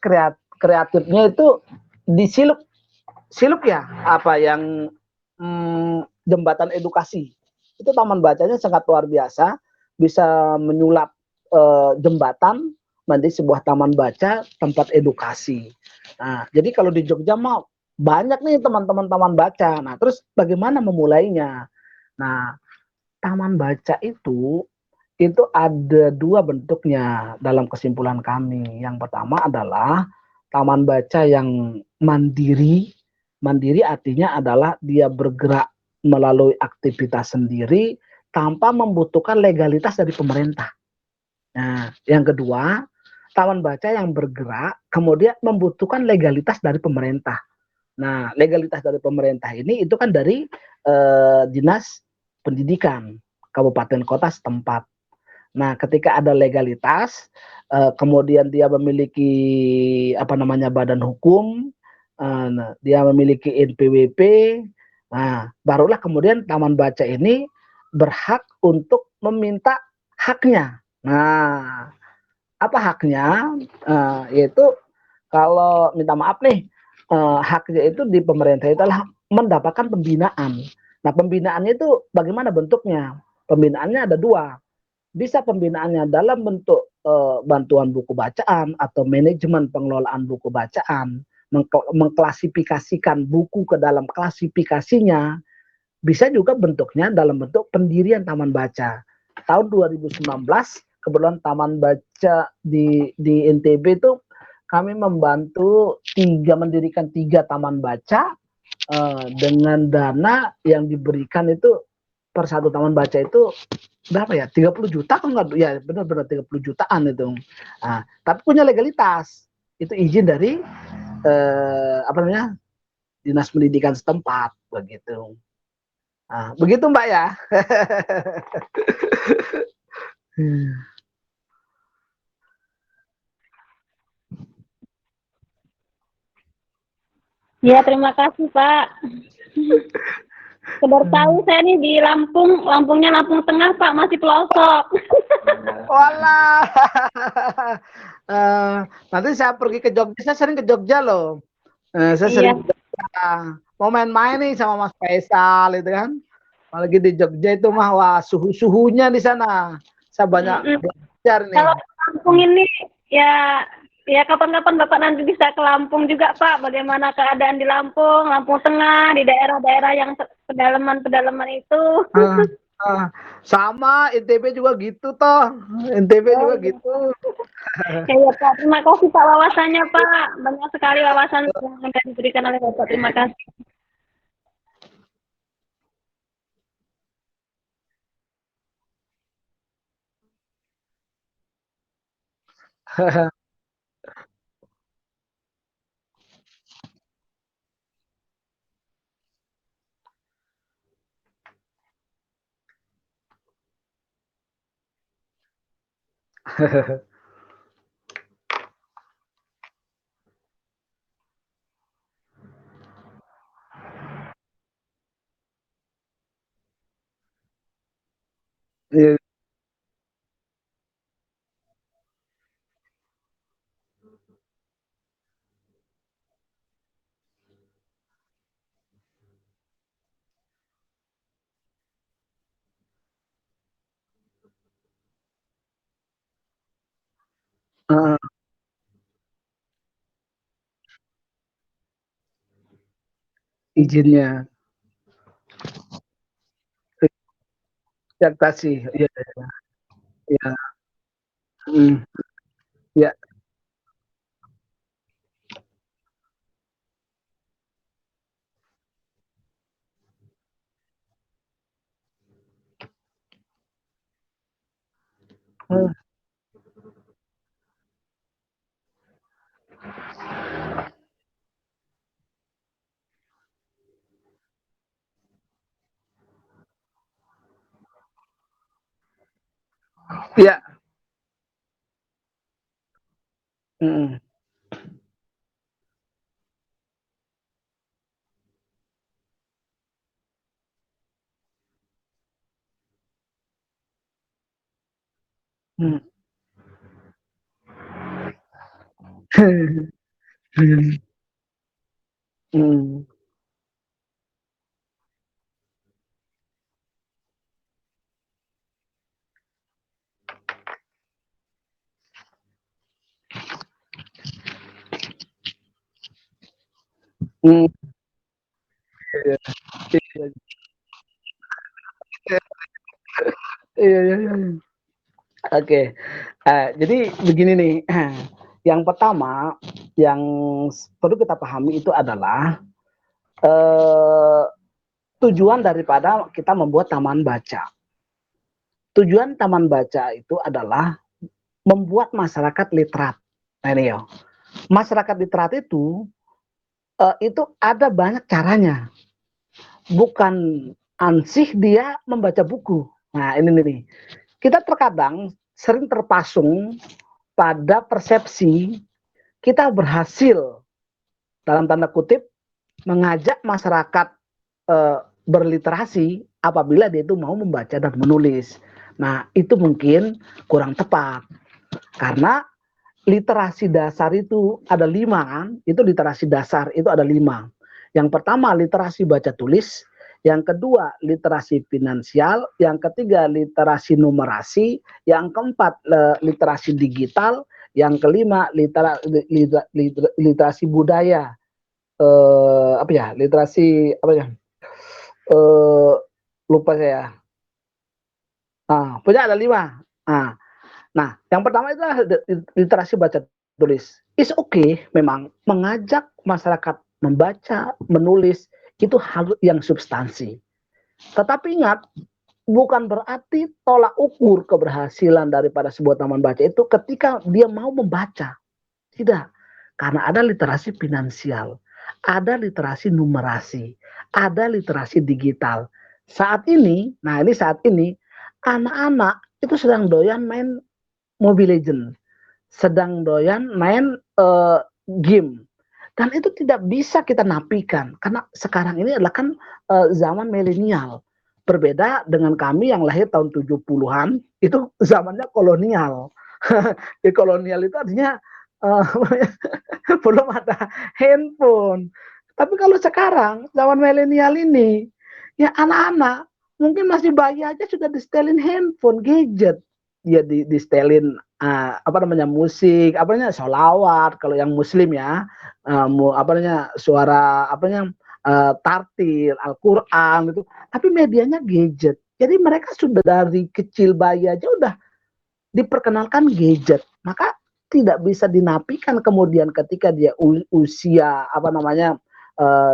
kreatifnya itu di Siluk ya, apa yang jembatan edukasi. Itu taman bacanya sangat luar biasa, bisa menyulap jembatan menjadi sebuah taman baca tempat edukasi. Nah, jadi kalau di Jogja mau banyak nih teman-teman taman baca. Nah, terus bagaimana memulainya? Nah, taman baca itu ada dua bentuknya dalam kesimpulan kami. Yang pertama adalah taman baca yang mandiri. Mandiri artinya adalah dia bergerak melalui aktivitas sendiri tanpa membutuhkan legalitas dari pemerintah. Nah, yang kedua, taman baca yang bergerak kemudian membutuhkan legalitas dari pemerintah. Nah, legalitas dari pemerintah ini itu kan dari Dinas Pendidikan kabupaten kota setempat. Nah, ketika ada legalitas, kemudian dia memiliki apa namanya badan hukum, dia memiliki NPWP, nah barulah kemudian taman baca ini berhak untuk meminta haknya. Nah, apa haknya? Yaitu kalau minta maaf nih, haknya itu di pemerintah itu adalah mendapatkan pembinaan. Nah, pembinaannya itu bagaimana bentuknya? Pembinaannya ada dua. Bisa pembinaannya dalam bentuk bantuan buku bacaan atau manajemen pengelolaan buku bacaan, mengklasifikasikan buku ke dalam klasifikasinya. Bisa juga bentuknya dalam bentuk pendirian taman baca. Tahun 2019 kebetulan taman baca di NTB itu kami membantu mendirikan 3 taman baca dengan dana yang diberikan itu per satu taman baca itu berapa ya, 30 juta kan, nggak ya, benar-benar 30 jutaan itu. Nah, tapi punya legalitas, itu izin dari apa namanya, dinas pendidikan setempat begitu. Nah, begitu Mbak ya. Ya, terima kasih, Pak. Baru tahu saya nih di Lampung, Lampungnya Lampung Tengah, Pak, masih pelosok. Walah. Nanti saya pergi ke Jogja, saya sering ke Jogja loh. Saya Iya. sering ke Jogja. Mau main-main nih sama Mas Faisal itu kan. Apalagi di Jogja itu mah, wah, suhunya di sana. Saya banyak belajar nih. Kalau Lampung ini ya, ya kapan-kapan Bapak nanti bisa ke Lampung juga, Pak. Bagaimana keadaan di Lampung, Lampung Tengah, di daerah-daerah yang pedalaman-pedalaman itu. Ah, ah. Sama NTB juga gitu toh. NTB Oh, juga iya. gitu. Ya, Pak. Terima kasih Pak wawasannya, Pak. Banyak sekali wawasan yang diberikan oleh Bapak. Terima kasih. Iya. Ah, izinnya. Adaptasi. Iya, iya. Hmm, iya. Hmm, Iya. Mm, mm. Mm, mm, iya, iya, iya, iya, iya. Oke, jadi begini nih, yang pertama yang perlu kita pahami itu adalah eh, tujuan daripada kita membuat taman baca. Tujuan taman baca itu adalah membuat masyarakat literat. Nah ini ya, masyarakat literat itu ada banyak caranya, bukan ansih dia membaca buku. Nah ini nih, kita terkadang sering terpasung pada persepsi kita berhasil dalam tanda kutip mengajak masyarakat berliterasi apabila dia itu mau membaca dan menulis. Nah, itu mungkin kurang tepat karena literasi dasar itu ada 5 kan? Itu literasi dasar itu ada 5. Yang pertama literasi baca tulis, yang kedua literasi finansial, yang ketiga literasi numerasi, yang keempat literasi digital, yang kelima literasi budaya. Apa ya? Literasi apa ya? Eh, lupa saya. Punya ada 5. Nah, yang pertama itu adalah literasi baca tulis. It's okay memang mengajak masyarakat membaca, menulis itu hal yang substansi. Tetapi ingat, bukan berarti tolak ukur keberhasilan daripada sebuah taman baca itu ketika dia mau membaca. Tidak. Karena ada literasi finansial, ada literasi numerasi, ada literasi digital. Saat ini anak-anak itu sedang doyan main Mobile Legend, sedang doyan main game. Dan itu tidak bisa kita nafikan karena sekarang ini adalah kan zaman milenial. Berbeda dengan kami yang lahir tahun 70-an, itu zamannya kolonial. Di kolonial itu artinya uh, belum ada handphone. Tapi kalau sekarang zaman milenial ini, ya anak-anak mungkin masih bayi aja sudah di-setelin handphone, gadget. Dia di-setelin apa namanya musik, apa namanya solawat kalau yang muslim ya, apa namanya suara apa namanya tartil, Al-Qur'an gitu. Tapi medianya gadget. Jadi mereka sudah dari kecil bayi aja udah diperkenalkan gadget. Maka tidak bisa dinafikan kemudian ketika dia usia apa namanya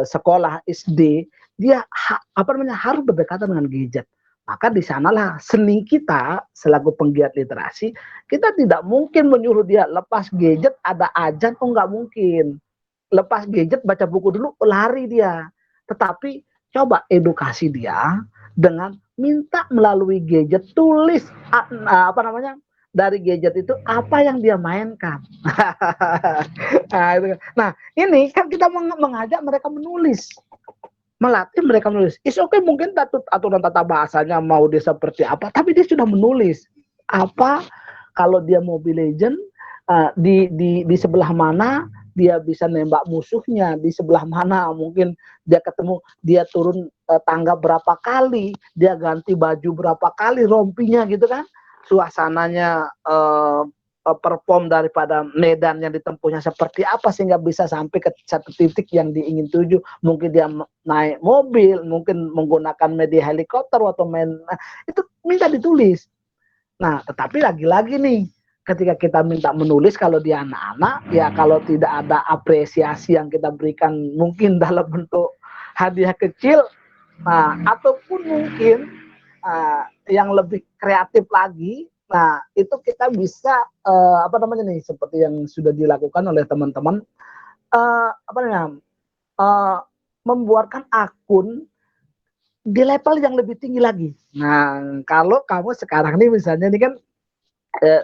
sekolah SD, dia apa namanya harus berdekatan dengan gadget. Maka di sanalah seni kita selaku penggiat literasi, kita tidak mungkin menyuruh dia lepas gadget ada ajan, oh nggak mungkin. Lepas gadget baca buku dulu lari dia. Tetapi coba edukasi dia dengan minta melalui gadget tulis apa namanya dari gadget itu apa yang dia mainkan. Nah, ini kan kita mengajak mereka menulis, melatih mereka menulis. Is okay mungkin aturan tata bahasanya mau dia seperti apa, tapi dia sudah menulis. Apa kalau dia Mobile Legend di sebelah mana dia bisa nembak musuhnya, di sebelah mana mungkin dia ketemu, dia turun tangga berapa kali, dia ganti baju berapa kali rompinya gitu kan, suasananya perform daripada medan yang ditempuhnya seperti apa sehingga bisa sampai ke satu titik yang diingin tuju. Mungkin dia naik mobil, mungkin menggunakan media helikopter atau itu minta ditulis. Nah, tetapi lagi-lagi nih, ketika kita minta menulis kalau dia anak-anak, ya kalau tidak ada apresiasi yang kita berikan mungkin dalam bentuk hadiah kecil, nah ataupun mungkin yang lebih kreatif lagi, nah itu kita bisa apa namanya nih seperti yang sudah dilakukan oleh teman-teman apa namanya uh, membuatkan akun di level yang lebih tinggi lagi. Nah kalau kamu sekarang nih misalnya ini kan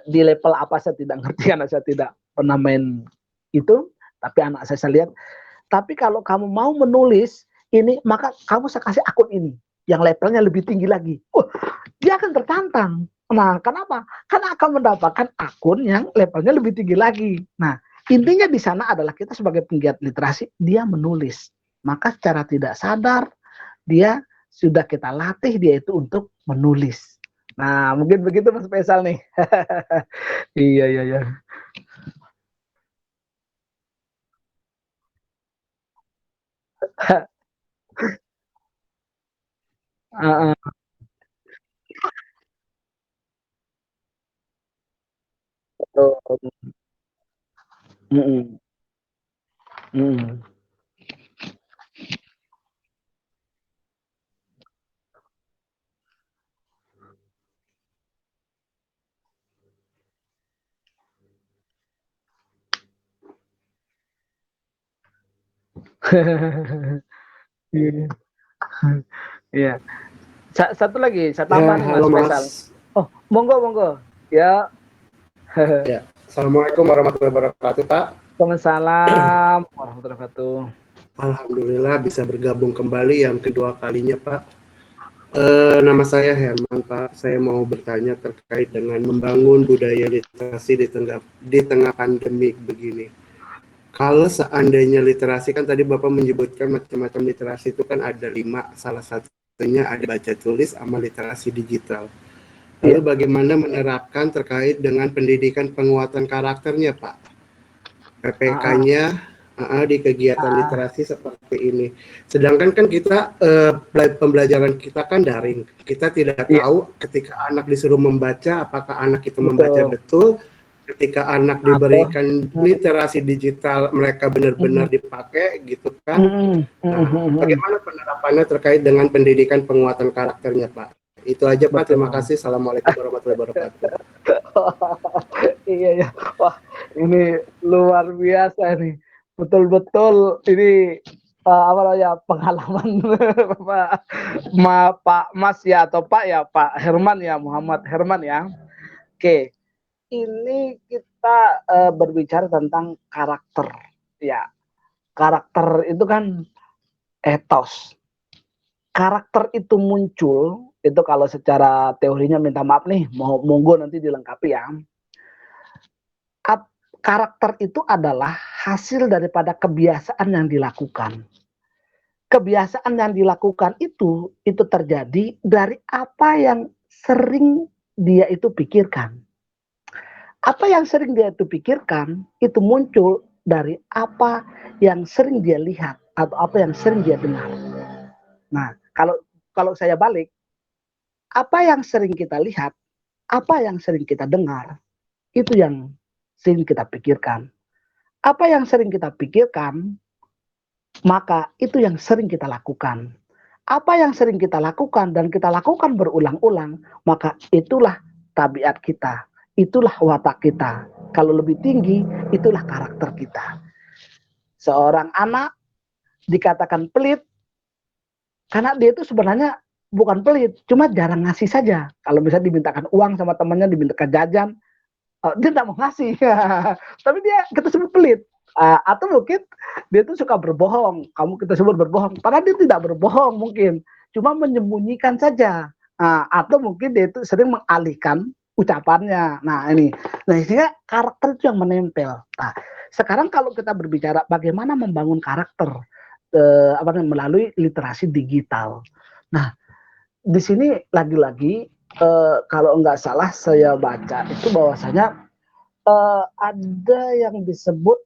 di level apa saya tidak ngerti karena saya tidak pernah main itu, tapi anak saya lihat. Tapi kalau kamu mau menulis ini, maka kamu saya kasih akun ini yang levelnya lebih tinggi lagi. Dia akan tertantang. Nah, kenapa? Karena akan mendapatkan akun yang levelnya lebih tinggi lagi. Nah, intinya di sana adalah kita sebagai penggiat literasi, dia menulis. Maka secara tidak sadar, dia sudah kita latih dia itu untuk menulis. Nah, mungkin begitu Mas Faisal nih. Iya, iya, iya. Uh, uh, mm, mm. Iya. Iya. Satu lagi, saya Ya, tambah nih halo Mas Mas. Faisal. Oh, monggo, monggo. Ya. Ya, Assalamualaikum warahmatullahi wabarakatuh, Pak. Waalaikumsalam warahmatullahi wabarakatuh. Alhamdulillah bisa bergabung kembali yang kedua kalinya, Pak. Nama saya Herman, Pak. Saya mau bertanya terkait dengan membangun budaya literasi di tengah pandemi begini. Kalau seandainya literasi, kan tadi Bapak menyebutkan macam-macam literasi itu kan ada 5, salah satunya ada baca tulis sama literasi digital. Lalu Iya. bagaimana menerapkan terkait dengan pendidikan penguatan karakternya, Pak? Ah, PPK-nya di kegiatan ah, literasi seperti ini. Sedangkan kan kita pembelajaran kita kan daring. Kita tidak iya, tahu ketika anak disuruh membaca apakah anak itu membaca betul. betul. Ketika anak Atau diberikan literasi digital mereka benar-benar mm, dipakai gitu mm, kan. mm, Nah, mm. bagaimana penerapannya terkait dengan pendidikan penguatan karakternya, Pak? Itu aja, Pak. Terima Betul. kasih. Assalamualaikum warahmatullahi wabarakatuh. Iya, ya. Wah, ini luar biasa nih. Betul-betul ini apa namanya pengalaman Pak Pak Mas ya atau Pak ya Pak Herman ya Muhammad Herman ya. Oke, ini kita berbicara tentang karakter ya. Karakter itu kan etos. Karakter itu muncul itu kalau secara teorinya minta maaf nih, monggo nanti dilengkapi ya. Karakter itu adalah hasil daripada kebiasaan yang dilakukan. Kebiasaan yang dilakukan itu terjadi dari apa yang sering dia itu pikirkan. Apa yang sering dia itu pikirkan itu muncul dari apa yang sering dia lihat atau apa yang sering dia dengar. Nah, kalau kalau saya balik, apa yang sering kita lihat, apa yang sering kita dengar, itu yang sering kita pikirkan. Apa yang sering kita pikirkan, maka itu yang sering kita lakukan. Apa yang sering kita lakukan dan kita lakukan berulang-ulang, maka itulah tabiat kita, itulah watak kita. Kalau lebih tinggi, itulah karakter kita. Seorang anak dikatakan pelit, karena dia itu sebenarnya bukan pelit, cuma jarang ngasih saja. Kalau misalnya dimintakan uang sama temannya, dimintakan jajan, dia tidak mau ngasih. Tapi kita sebut pelit. Atau mungkin dia tuh suka berbohong, kamu kita sebut berbohong, padahal dia tidak berbohong mungkin, cuma menyembunyikan saja. Atau mungkin dia itu sering mengalihkan ucapannya. Sehingga karakter itu yang menempel. Nah, sekarang kalau kita berbicara bagaimana membangun karakter melalui literasi digital. Nah, di sini lagi-lagi kalau nggak salah saya baca itu bahwasanya ada yang disebut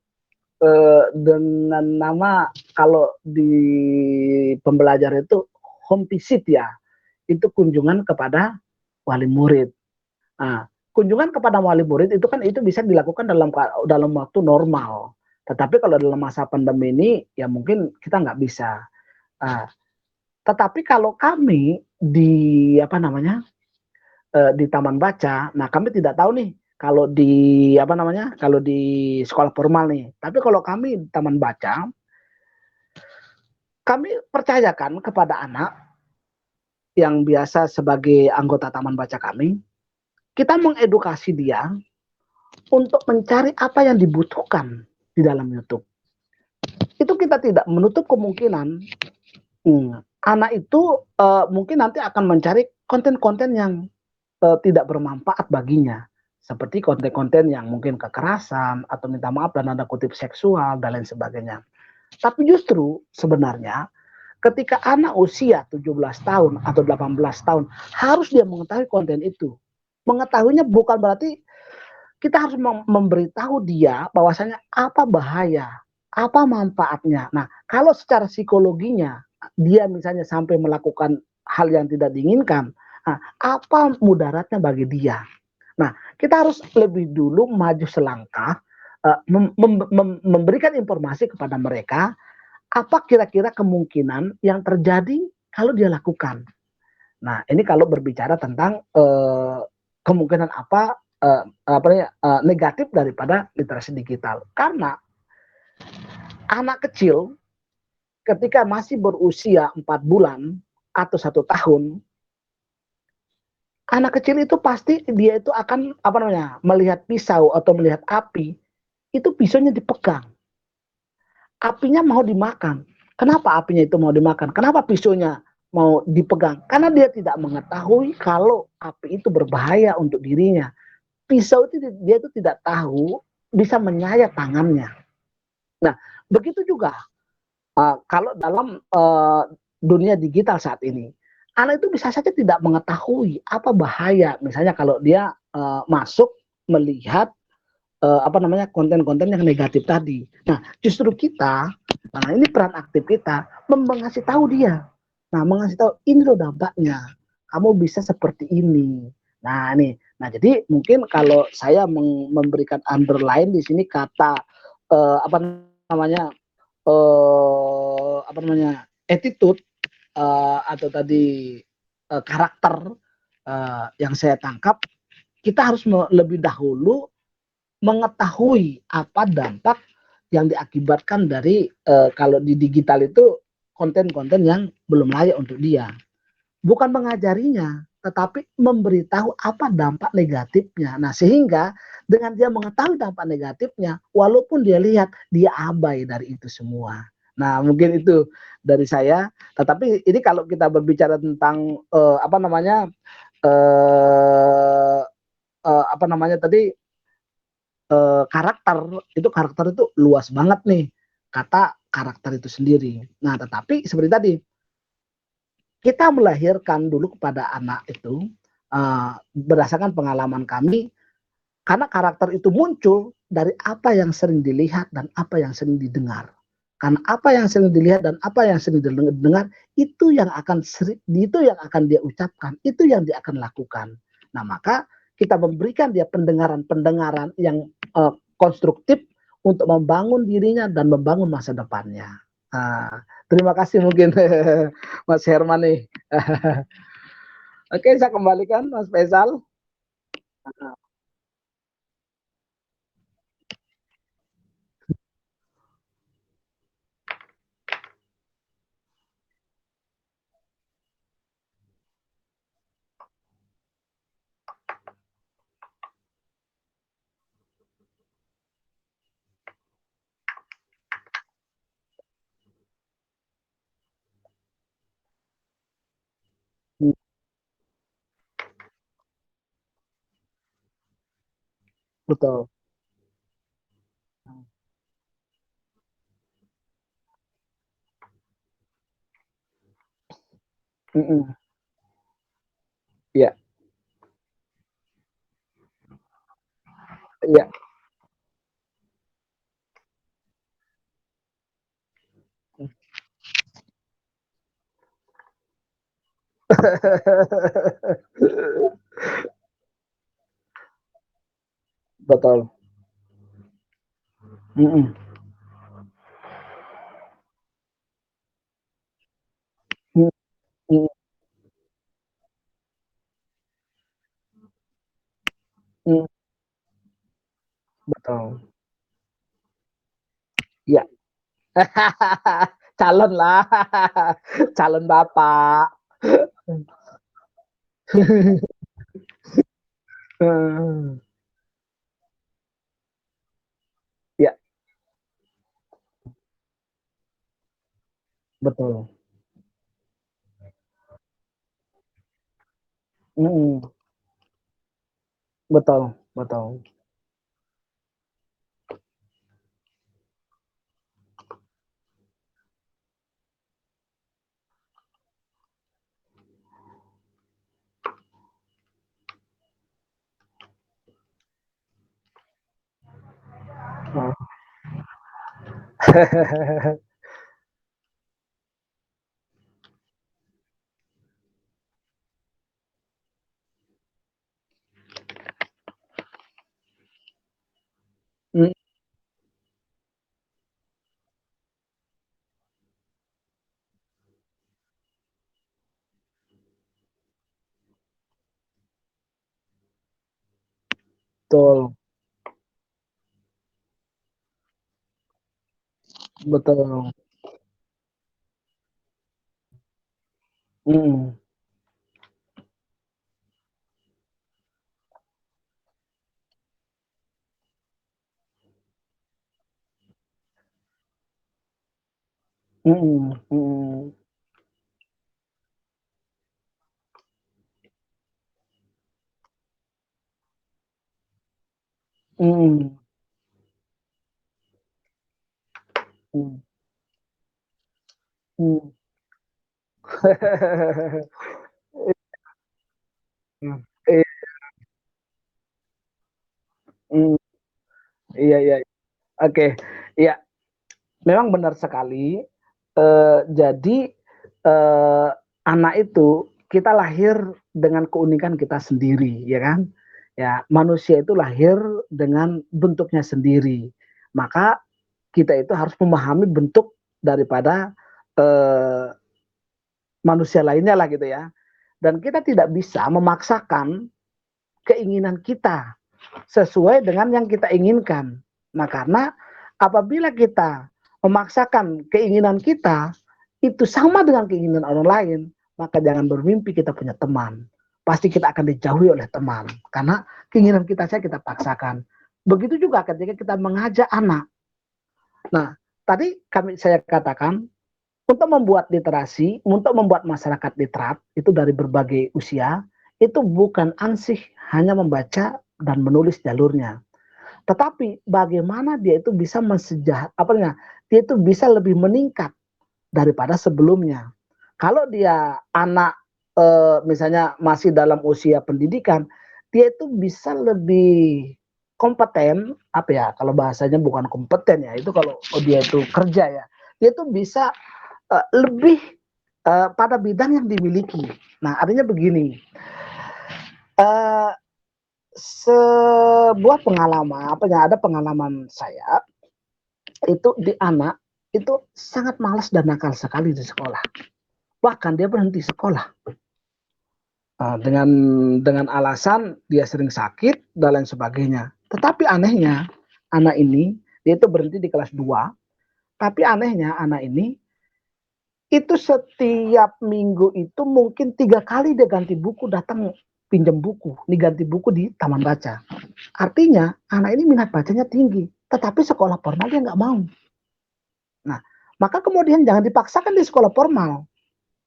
dengan nama kalau di pembelajaran itu home visit ya, itu kunjungan kepada wali murid. Nah, kunjungan kepada wali murid itu kan itu bisa dilakukan dalam waktu normal. Tetapi kalau dalam masa pandemi ini ya mungkin kita nggak bisa. Nah, tetapi kalau kami di apa namanya di taman baca, nah kami tidak tahu nih kalau di apa namanya kalau di sekolah formal nih. Tapi kalau kami di taman baca, kami percayakan kepada anak yang biasa sebagai anggota taman baca kami, kita mengedukasi dia untuk mencari apa yang dibutuhkan di dalam YouTube. Itu kita tidak menutup kemungkinan anak itu mungkin nanti akan mencari konten-konten yang tidak bermanfaat baginya. Seperti konten-konten yang mungkin kekerasan atau minta maaf dan tanda kutip seksual dan lain sebagainya. Tapi justru sebenarnya ketika anak usia 17 tahun atau 18 tahun harus dia mengetahui konten itu. Mengetahuinya bukan berarti kita harus memberitahu dia bahwasanya apa bahaya, apa manfaatnya. Nah, kalau secara psikologinya dia misalnya sampai melakukan hal yang tidak diinginkan, nah, apa mudaratnya bagi dia. Nah, kita harus lebih dulu maju selangkah, memberikan informasi kepada mereka apa kira-kira kemungkinan yang terjadi kalau dia lakukan. Nah, ini kalau berbicara tentang kemungkinan negatif daripada literasi digital. Karena anak kecil ketika masih berusia 4 bulan atau 1 tahun, anak kecil itu pasti dia itu akan melihat pisau atau melihat api, itu pisaunya dipegang. Apinya mau dimakan. Kenapa apinya itu mau dimakan? Kenapa pisaunya mau dipegang? Karena dia tidak mengetahui kalau api itu berbahaya untuk dirinya. Pisau itu dia itu tidak tahu bisa menyayat tangannya. Nah, begitu juga kalau dalam dunia digital saat ini, anak itu bisa saja tidak mengetahui apa bahaya. Misalnya kalau dia masuk melihat konten-konten yang negatif tadi. Nah, justru kita, nah ini peran aktif kita, mengasih tahu dia. Nah, mengasih tahu ini loh dampaknya. Kamu bisa seperti ini. Nah, ini. Nah, jadi mungkin kalau saya memberikan underline di sini kata attitude atau tadi karakter yang saya tangkap, kita harus lebih dahulu mengetahui apa dampak yang diakibatkan dari kalau di digital itu konten-konten yang belum layak untuk dia. Bukan mengajarinya, tetapi memberitahu apa dampak negatifnya. Nah, sehingga dengan dia mengetahui dampak negatifnya, walaupun dia lihat, dia abai dari itu semua. Nah, mungkin itu dari saya. Tetapi ini kalau kita berbicara tentang tadi karakter itu luas banget nih, kata karakter itu sendiri. Nah, tetapi seperti tadi, kita melahirkan dulu kepada anak itu berdasarkan pengalaman kami, karena karakter itu muncul dari apa yang sering dilihat dan apa yang sering didengar. Karena apa yang sering dilihat dan apa yang sering didengar itu yang akan dia ucapkan, itu yang dia akan lakukan. Nah, maka kita memberikan dia pendengaran yang konstruktif untuk membangun dirinya dan membangun masa depannya. Terima kasih mungkin Mas Herman nih. Oke, saya kembalikan Mas Faisal. Betul. Iya, iya. Betul. Mm-mm. Mm-mm. Mm. Betul. Iya. Calon lah. Calon bapak. Hmm, ya, betul. Mm, betul, betul. Oh. Mm, betul, betul. Mm, mm, mm, mm, mm, mm. Iya, mm, iya, iya. Oke, iya. Memang benar sekali. Jadi eh, anak itu kita lahir dengan keunikan kita sendiri, ya kan? Ya, manusia itu lahir dengan bentuknya sendiri. Maka kita itu harus memahami bentuk daripada eh, manusia lainnya lah gitu ya. Dan kita tidak bisa memaksakan keinginan kita sesuai dengan yang kita inginkan. Nah, karena apabila kita memaksakan keinginan kita itu sama dengan keinginan orang lain, maka jangan bermimpi kita punya teman. Pasti kita akan dijauhi oleh teman karena keinginan kita saja kita paksakan. Begitu juga ketika kita mengajak anak. Nah, tadi saya katakan untuk membuat literasi, untuk membuat masyarakat literat itu dari berbagai usia, itu bukan ansih hanya membaca dan menulis jalurnya, tetapi bagaimana dia itu bisa dia itu bisa lebih meningkat daripada sebelumnya. Kalau dia anak misalnya masih dalam usia pendidikan, dia itu bisa lebih kompeten, apa ya, kalau bahasanya bukan kompeten ya, itu kalau dia itu kerja ya, dia itu bisa lebih pada bidang yang dimiliki. Nah, artinya begini, uh, sebuah pengalaman, apa ya, ada pengalaman saya itu di anak itu sangat malas dan nakal sekali di sekolah. Bahkan dia berhenti sekolah dengan alasan dia sering sakit dan lain sebagainya. Tetapi anehnya anak ini dia itu berhenti di kelas 2. Tapi anehnya anak ini itu setiap minggu itu mungkin 3 kali dia ganti buku, datang pinjam buku, nih ganti buku di taman baca. Artinya anak ini minat bacanya tinggi, tetapi sekolah formal dia nggak mau. Nah, maka kemudian jangan dipaksakan di sekolah formal.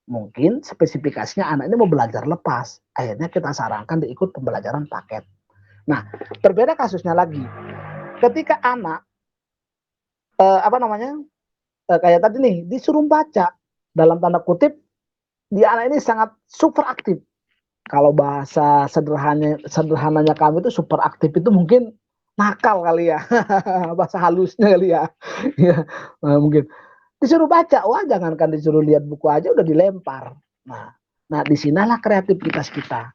Mungkin spesifikasinya anak ini mau belajar lepas. Akhirnya kita sarankan diikut pembelajaran paket. Nah, berbeda kasusnya lagi. Ketika anak apa namanya kayak tadi nih disuruh baca dalam tanda kutip, dia anak ini sangat super aktif. Kalau bahasa sederhananya kami itu super aktif itu mungkin nakal kali ya, bahasa halusnya kali ya. Ya, mungkin disuruh baca, wah jangankan disuruh lihat buku aja udah dilempar. Nah, di sinilah kreativitas kita.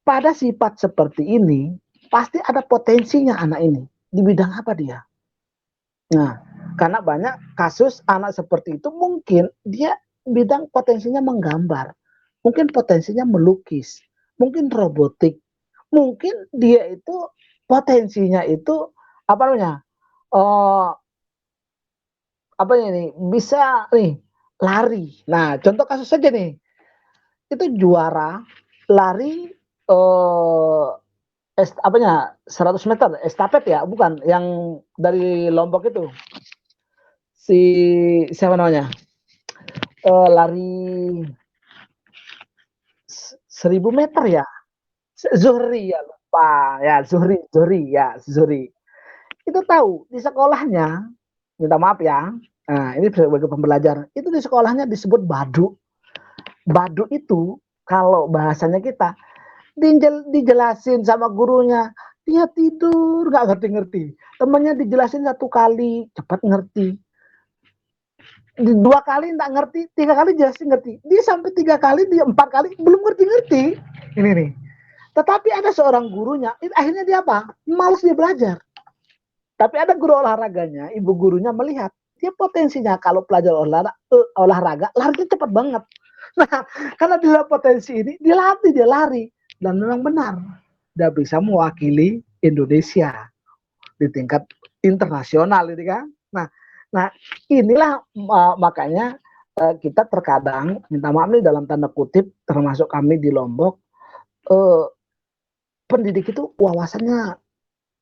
Pada sifat seperti ini, pasti ada potensinya anak ini. Di bidang apa dia? Nah, karena banyak kasus anak seperti itu mungkin dia bidang potensinya menggambar, mungkin potensinya melukis, mungkin robotik, mungkin dia itu potensinya itu apa namanya? Oh, apa ini bisa nih lari. Nah, contoh kasus saja nih, itu juara lari eh, apanya 100 meter estafet ya, bukan yang dari Lombok itu. Si siapa namanya? Lari 1000 meter ya. Zuhri ya, lupa ya, Zuhri. Itu tahu di sekolahnya, minta maaf ya. Nah, ini sebagai pembelajaran. Itu di sekolahnya disebut badu. Badu itu kalau bahasanya kita dijelasin sama gurunya, dia tidur nggak ngerti-ngerti. Temennya dijelasin 1 kali cepat ngerti, 2 kali nggak ngerti, 3 kali jelasin ngerti. Dia sampai 3 kali, dia 4 kali belum ngerti-ngerti. Ini nih. Tetapi ada seorang gurunya, akhirnya dia apa? Males dia belajar. Tapi ada guru olahraganya, ibu gurunya melihat dia potensinya kalau pelajar olahraga larinya cepat banget. Nah, karena dia potensi ini, dilatih dia lari dan memang benar dia bisa mewakili Indonesia di tingkat internasional ini kan. Nah, inilah makanya kita terkadang minta maaf nih dalam tanda kutip, termasuk kami di Lombok, pendidik itu wawasannya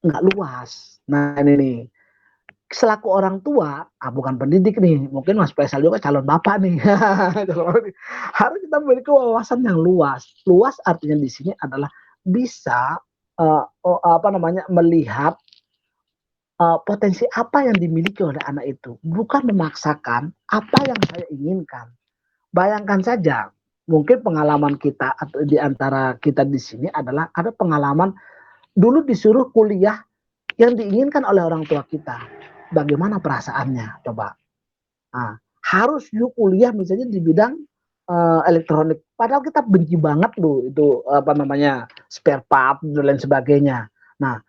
nggak luas. Nah ini nih, selaku orang tua, bukan pendidik nih, mungkin Mas Faisal juga calon bapak nih, harus kita memiliki wawasan yang luas. Luas artinya di sini adalah bisa melihat potensi apa yang dimiliki oleh anak itu, bukan memaksakan apa yang saya inginkan. Bayangkan saja, mungkin pengalaman kita atau di antara kita di sini adalah ada pengalaman dulu disuruh kuliah yang diinginkan oleh orang tua kita. Bagaimana perasaannya? Coba. Nah, harus yuk kuliah misalnya di bidang elektronik. Padahal kita benci banget loh itu spare part dan lain sebagainya. Nah,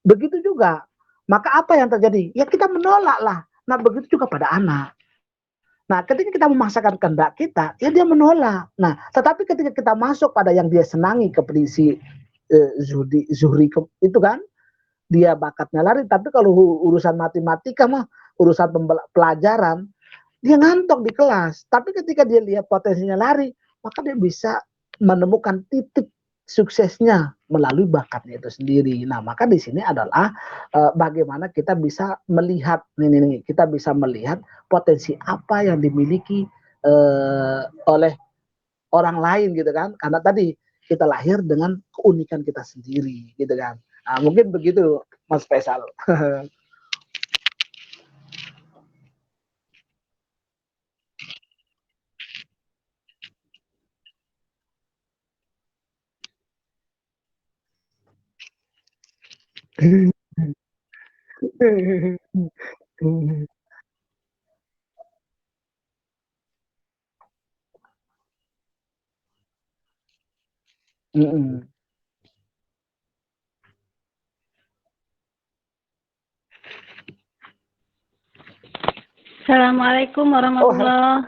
begitu juga. Maka apa yang terjadi? Ya kita menolak lah. Nah, begitu juga pada anak. Nah, ketika kita memaksakan kehendak kita, ya dia menolak. Nah, tetapi ketika kita masuk pada yang dia senangi, keprisi Zuhri itu kan, dia bakatnya lari, tapi kalau urusan matematika mah, urusan pelajaran, dia ngantuk di kelas. Tapi ketika dia lihat potensinya lari, maka dia bisa menemukan titik suksesnya melalui bakatnya itu sendiri. Nah, maka di sini adalah bagaimana kita bisa melihat kita bisa melihat potensi apa yang dimiliki oleh orang lain gitu kan. Karena tadi kita lahir dengan keunikan kita sendiri gitu kan. Nah, mungkin begitu Mas Faisal. Assalamualaikum warahmatullahi.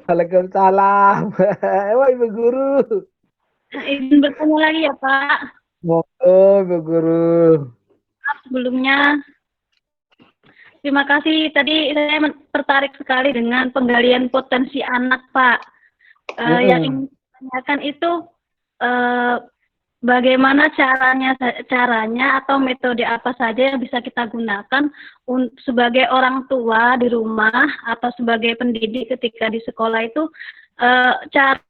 Waalaikumsalam. Wah, Ibu Guru. Izin bertemu lagi ya Pak. Monggo Ibu Guru. Sebelumnya terima kasih, tadi saya tertarik sekali dengan penggalian potensi anak Pak. Yang ingin saya tanyakan itu bagaimana caranya atau metode apa saja yang bisa kita gunakan sebagai orang tua di rumah atau sebagai pendidik ketika di sekolah itu, cara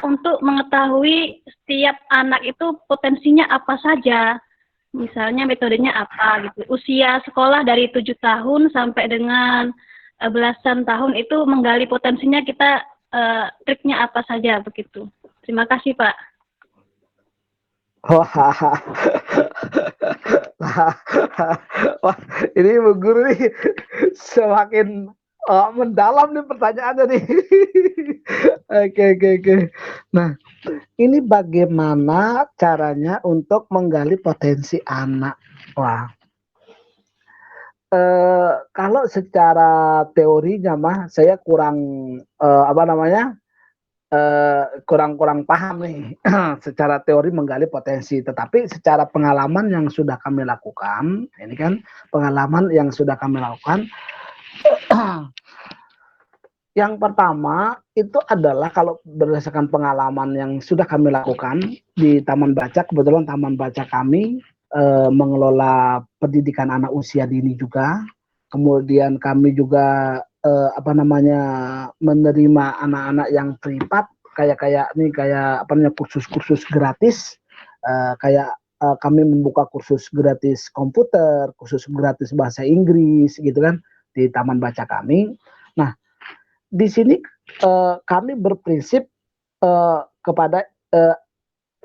untuk mengetahui setiap anak itu potensinya apa saja. Misalnya metodenya apa gitu. Usia sekolah dari 7 tahun sampai dengan belasan tahun itu menggali potensinya, kita triknya apa saja begitu. Terima kasih Pak. Wah, ini Ibu Guru nih semakin mendalam nih pertanyaannya nih. Oke. Nah, ini bagaimana caranya untuk menggali potensi anak? Wah, kalau secara teorinya mah saya kurang kurang paham nih secara teori menggali potensi. Tetapi secara pengalaman yang sudah kami lakukan, ini kan pengalaman yang sudah kami lakukan, Yang pertama itu adalah kalau berdasarkan pengalaman yang sudah kami lakukan di Taman Baca, kebetulan Taman Baca kami mengelola pendidikan anak usia dini juga. Kemudian kami juga menerima anak-anak yang privat kayak kursus-kursus gratis, kayak kami membuka kursus gratis komputer, kursus gratis bahasa Inggris gitu kan di Taman Baca kami. Nah, di sini kami berprinsip kepada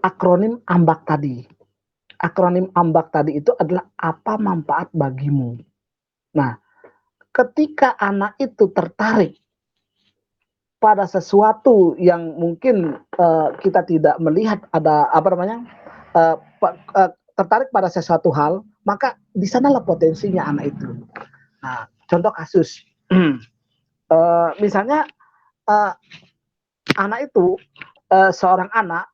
akronim AMBAK tadi. Akronim AMBAK tadi itu adalah apa manfaat bagimu. Nah, ketika anak itu tertarik pada sesuatu yang mungkin kita tidak melihat ada tertarik pada sesuatu hal, maka di sanalah potensinya anak itu. Nah, contoh kasus, misalnya anak itu seorang anak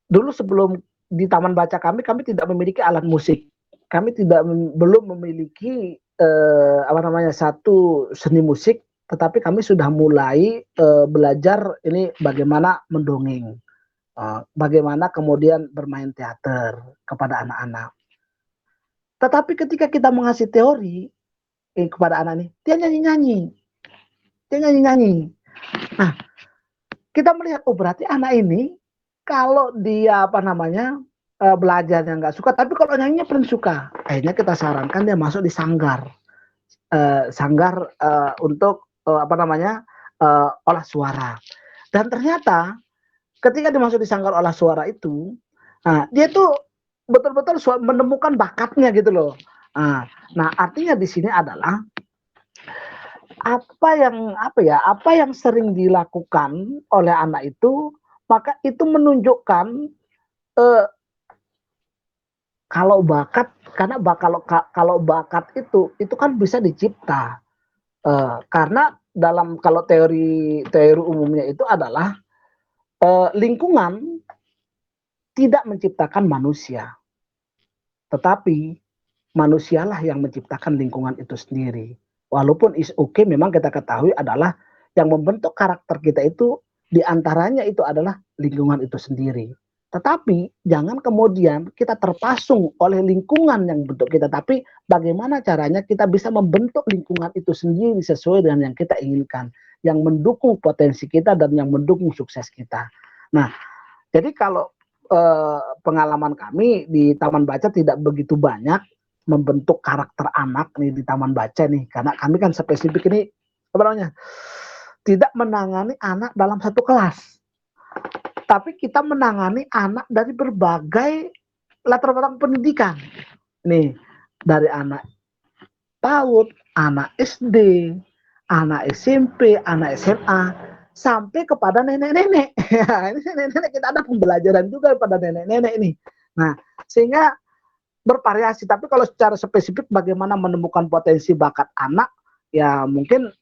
dulu sebelum di Taman Baca kami tidak memiliki alat musik, kami belum memiliki satu seni musik, tetapi kami sudah mulai belajar ini bagaimana mendongeng, bagaimana kemudian bermain teater kepada anak-anak. Tetapi ketika kita mengasih teori kepada anak ini, dia nyanyi-nyanyi. Nah, kita melihat, oh berarti anak ini kalau dia belajarnya nggak suka, tapi kalau nyanyinya paling suka. Akhirnya kita sarankan dia masuk di sanggar, untuk olah suara. Dan ternyata ketika dimasuk di sanggar olah suara itu, dia tuh betul-betul menemukan bakatnya gitu loh. Nah, artinya di sini adalah apa yang sering dilakukan oleh anak itu, maka itu menunjukkan kalau bakat, karena kalau bakat itu kan bisa dicipta. Karena kalau teori umumnya itu adalah lingkungan tidak menciptakan manusia, tetapi manusialah yang menciptakan lingkungan itu sendiri. Walaupun is okay, memang kita ketahui adalah yang membentuk karakter kita itu diantaranya itu adalah lingkungan itu sendiri. Tetapi jangan kemudian kita terpasung oleh lingkungan yang bentuk kita, tapi bagaimana caranya kita bisa membentuk lingkungan itu sendiri sesuai dengan yang kita inginkan, yang mendukung potensi kita dan yang mendukung sukses kita. Nah, jadi kalau pengalaman kami di Taman Baca tidak begitu banyak membentuk karakter anak nih di Taman Baca nih, karena kami kan spesifik ini tidak menangani anak dalam satu kelas, tapi kita menangani anak dari berbagai latar belakang pendidikan nih, dari anak PAUD, anak SD, anak SMP, anak SMA, sampai kepada nenek-nenek. Ini nenek-nenek kita ada pembelajaran juga pada nenek-nenek ini. Nah, sehingga bervariasi. Tapi kalau secara spesifik bagaimana menemukan potensi bakat anak, ya mungkin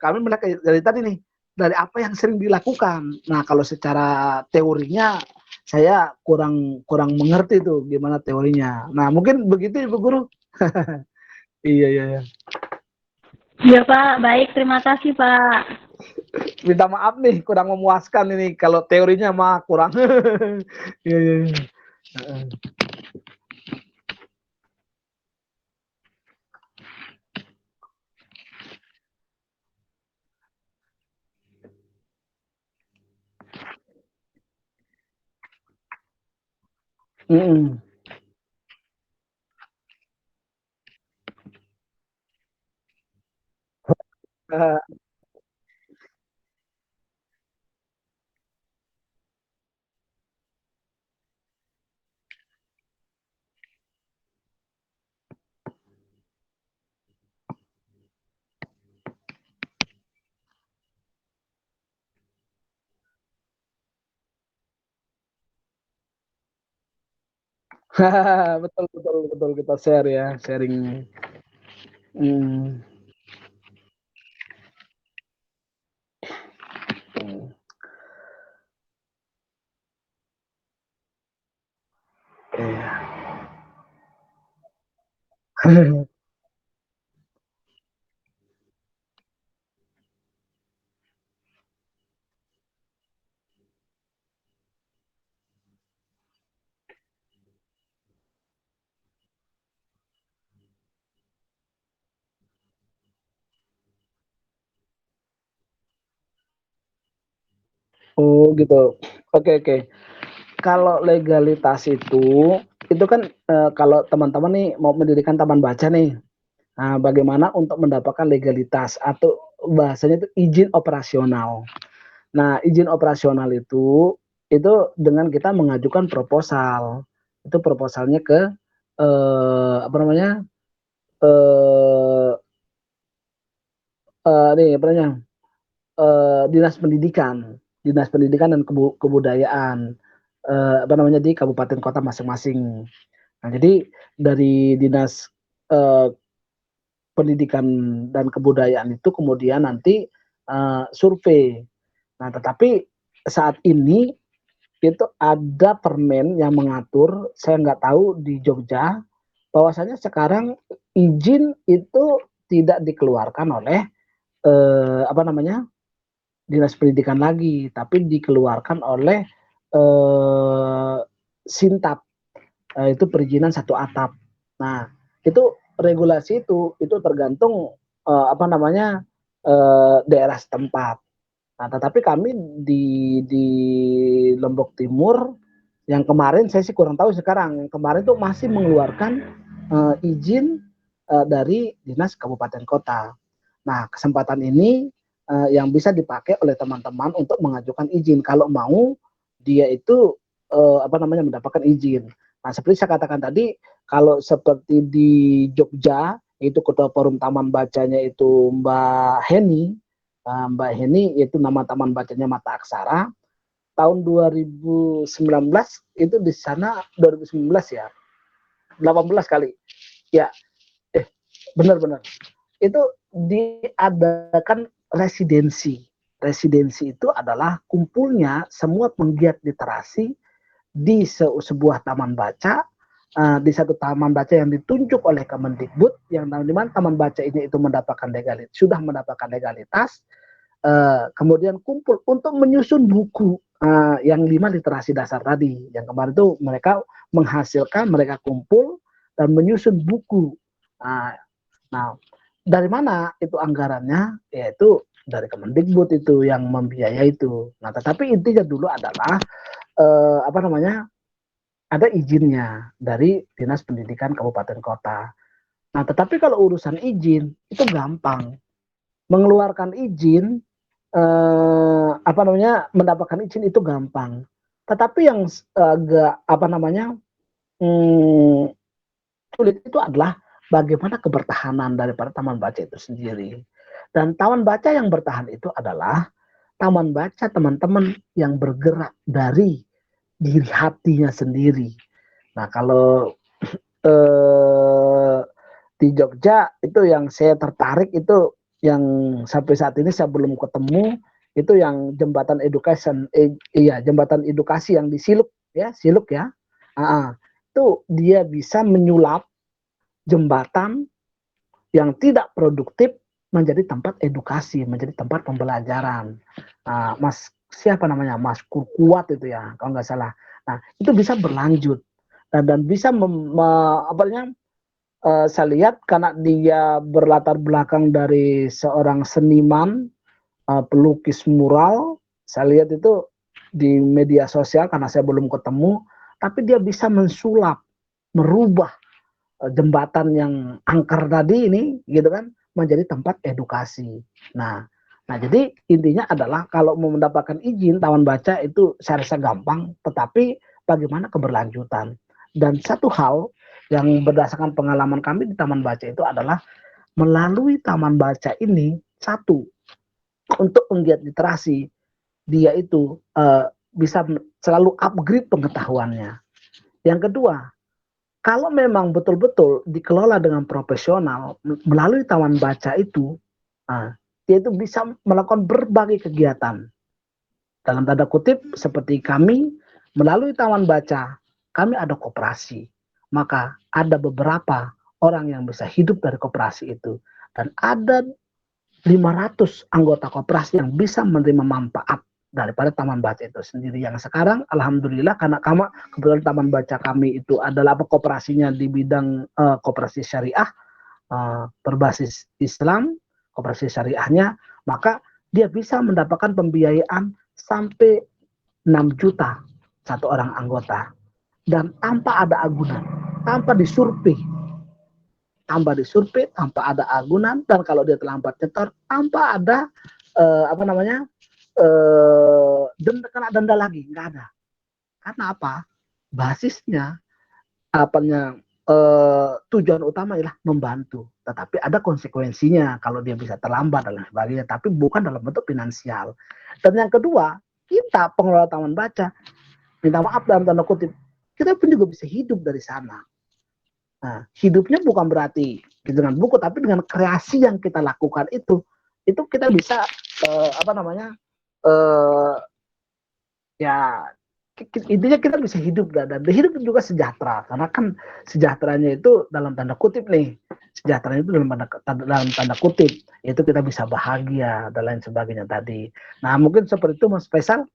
kami melihat dari tadi nih, dari apa yang sering dilakukan. Nah, kalau secara teorinya saya kurang mengerti tuh gimana teorinya. Nah, mungkin begitu Ibu Guru. Iya, iya, iya. Iya Pak, baik, terima kasih Pak. Minta maaf nih, kurang memuaskan ini. Kalau teorinya mah kurang. Iya, iya, iya. Betul, betul, betul, kita share ya, sharing. Hmm. Iya. Oh gitu. Oke oke. Kalau legalitas itu kan kalau teman-teman nih mau mendirikan taman baca nih. Nah, bagaimana untuk mendapatkan legalitas atau bahasanya itu izin operasional. Nah, izin operasional itu dengan kita mengajukan proposal. Itu proposalnya ke apa namanya? eh nih apa namanya? Dinas pendidikan, dinas pendidikan dan kebudayaan apa namanya di kabupaten kota masing-masing. Nah, jadi dari dinas eh, pendidikan dan kebudayaan itu kemudian nanti survei. Nah, tetapi saat ini itu ada permen yang mengatur, saya nggak tahu di Jogja, bahwasanya sekarang izin itu tidak dikeluarkan oleh apa namanya dinas pendidikan lagi, tapi dikeluarkan oleh eh, Sintab, itu perizinan satu atap. Nah, itu regulasi itu tergantung apa namanya daerah setempat. Nah, tetapi kami di Lombok Timur yang kemarin saya sih kurang tahu sekarang. Yang kemarin tuh masih mengeluarkan izin dari dinas kabupaten kota. Nah, kesempatan ini yang bisa dipakai oleh teman-teman untuk mengajukan izin kalau mau dia itu apa namanya mendapatkan izin. Nah, seperti saya katakan tadi, kalau seperti di Jogja itu ketua forum taman bacanya itu Mbak Heni itu nama taman bacanya Mata Aksara. Tahun 2019 itu di sana 2019 ya, 18 kali. Ya, benar-benar itu diadakan residensi. Residensi itu adalah kumpulnya semua penggiat literasi di sebuah taman baca, di satu taman baca yang ditunjuk oleh Kemendikbud, yang di mana taman baca ini itu mendapatkan legalitas, sudah mendapatkan legalitas, kemudian kumpul untuk menyusun buku yang 5 literasi dasar tadi. Yang kemarin itu mereka menghasilkan, mereka kumpul dan menyusun buku. Nah, dari mana itu anggarannya? Yaitu dari Kemendikbud itu yang membiayai itu. Nah, tetapi intinya dulu adalah apa namanya? Ada izinnya dari Dinas Pendidikan Kabupaten Kota. Nah, tetapi kalau urusan izin itu gampang. Mengeluarkan izin apa namanya? Mendapatkan izin itu gampang. Tetapi yang agak apa namanya? Hmm, sulit itu adalah bagaimana kebertahanan daripada taman baca itu sendiri. Dan taman baca yang bertahan itu adalah taman baca teman-teman yang bergerak dari diri hatinya sendiri. Nah, kalau eh, di Jogja itu yang saya tertarik itu yang sampai saat ini saya belum ketemu itu yang jembatan education iya jembatan edukasi yang di Siluk ya. Itu dia bisa menyulap jembatan yang tidak produktif menjadi tempat edukasi, menjadi tempat pembelajaran. Mas siapa namanya? Mas Kurkuat itu ya, kalau nggak salah. Nah, itu bisa berlanjut dan bisa saya lihat karena dia berlatar belakang dari seorang seniman pelukis mural, saya lihat itu di media sosial karena saya belum ketemu, tapi dia bisa mensulap, merubah jembatan yang angker tadi ini gitu kan menjadi tempat edukasi. Nah, jadi intinya adalah kalau mau mendapatkan izin taman baca itu saya rasa gampang, tetapi bagaimana keberlanjutan. Dan satu hal yang berdasarkan pengalaman kami di taman baca itu adalah melalui taman baca ini satu untuk penggiat literasi dia itu bisa selalu upgrade pengetahuannya. Yang kedua, kalau memang betul-betul dikelola dengan profesional melalui taman baca itu, dia itu bisa melakukan berbagai kegiatan. Dalam tanda kutip, seperti kami melalui taman baca, kami ada koperasi. Maka ada beberapa orang yang bisa hidup dari koperasi itu. Dan ada 500 anggota koperasi yang bisa menerima manfaat daripada taman baca itu sendiri yang sekarang alhamdulillah karena kebetulan taman baca kami itu adalah koperasinya di bidang koperasi syariah berbasis Islam, koperasi syariahnya, maka dia bisa mendapatkan pembiayaan sampai 6 juta satu orang anggota, dan tanpa ada agunan, tanpa disurvei, tanpa ada agunan, dan kalau dia terlambat nyetor tanpa ada apa namanya denda, kena denda lagi, nggak ada. Karena apa? Basisnya apanya, tujuan utama adalah membantu, tetapi ada konsekuensinya kalau dia bisa terlambat dan lain sebagainya, tapi bukan dalam bentuk finansial. Dan yang kedua, kita pengelola taman baca, minta maaf dalam tanda kutip, kita pun juga bisa hidup dari sana. Nah, hidupnya bukan berarti dengan buku, tapi dengan kreasi yang kita lakukan itu kita bisa apa namanya, ya intinya kita bisa hidup, dan hidup juga sejahtera, karena kan sejahteranya itu dalam tanda kutip nih, sejahteranya itu dalam tanda kutip, itu kita bisa bahagia dan lain sebagainya tadi. Nah, mungkin seperti itu Mas Faisal.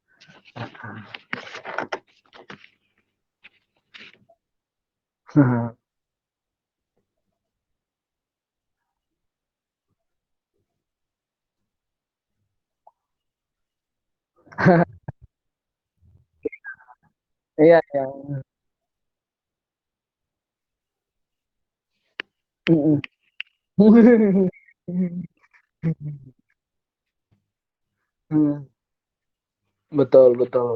Iya, iya. Betul, betul.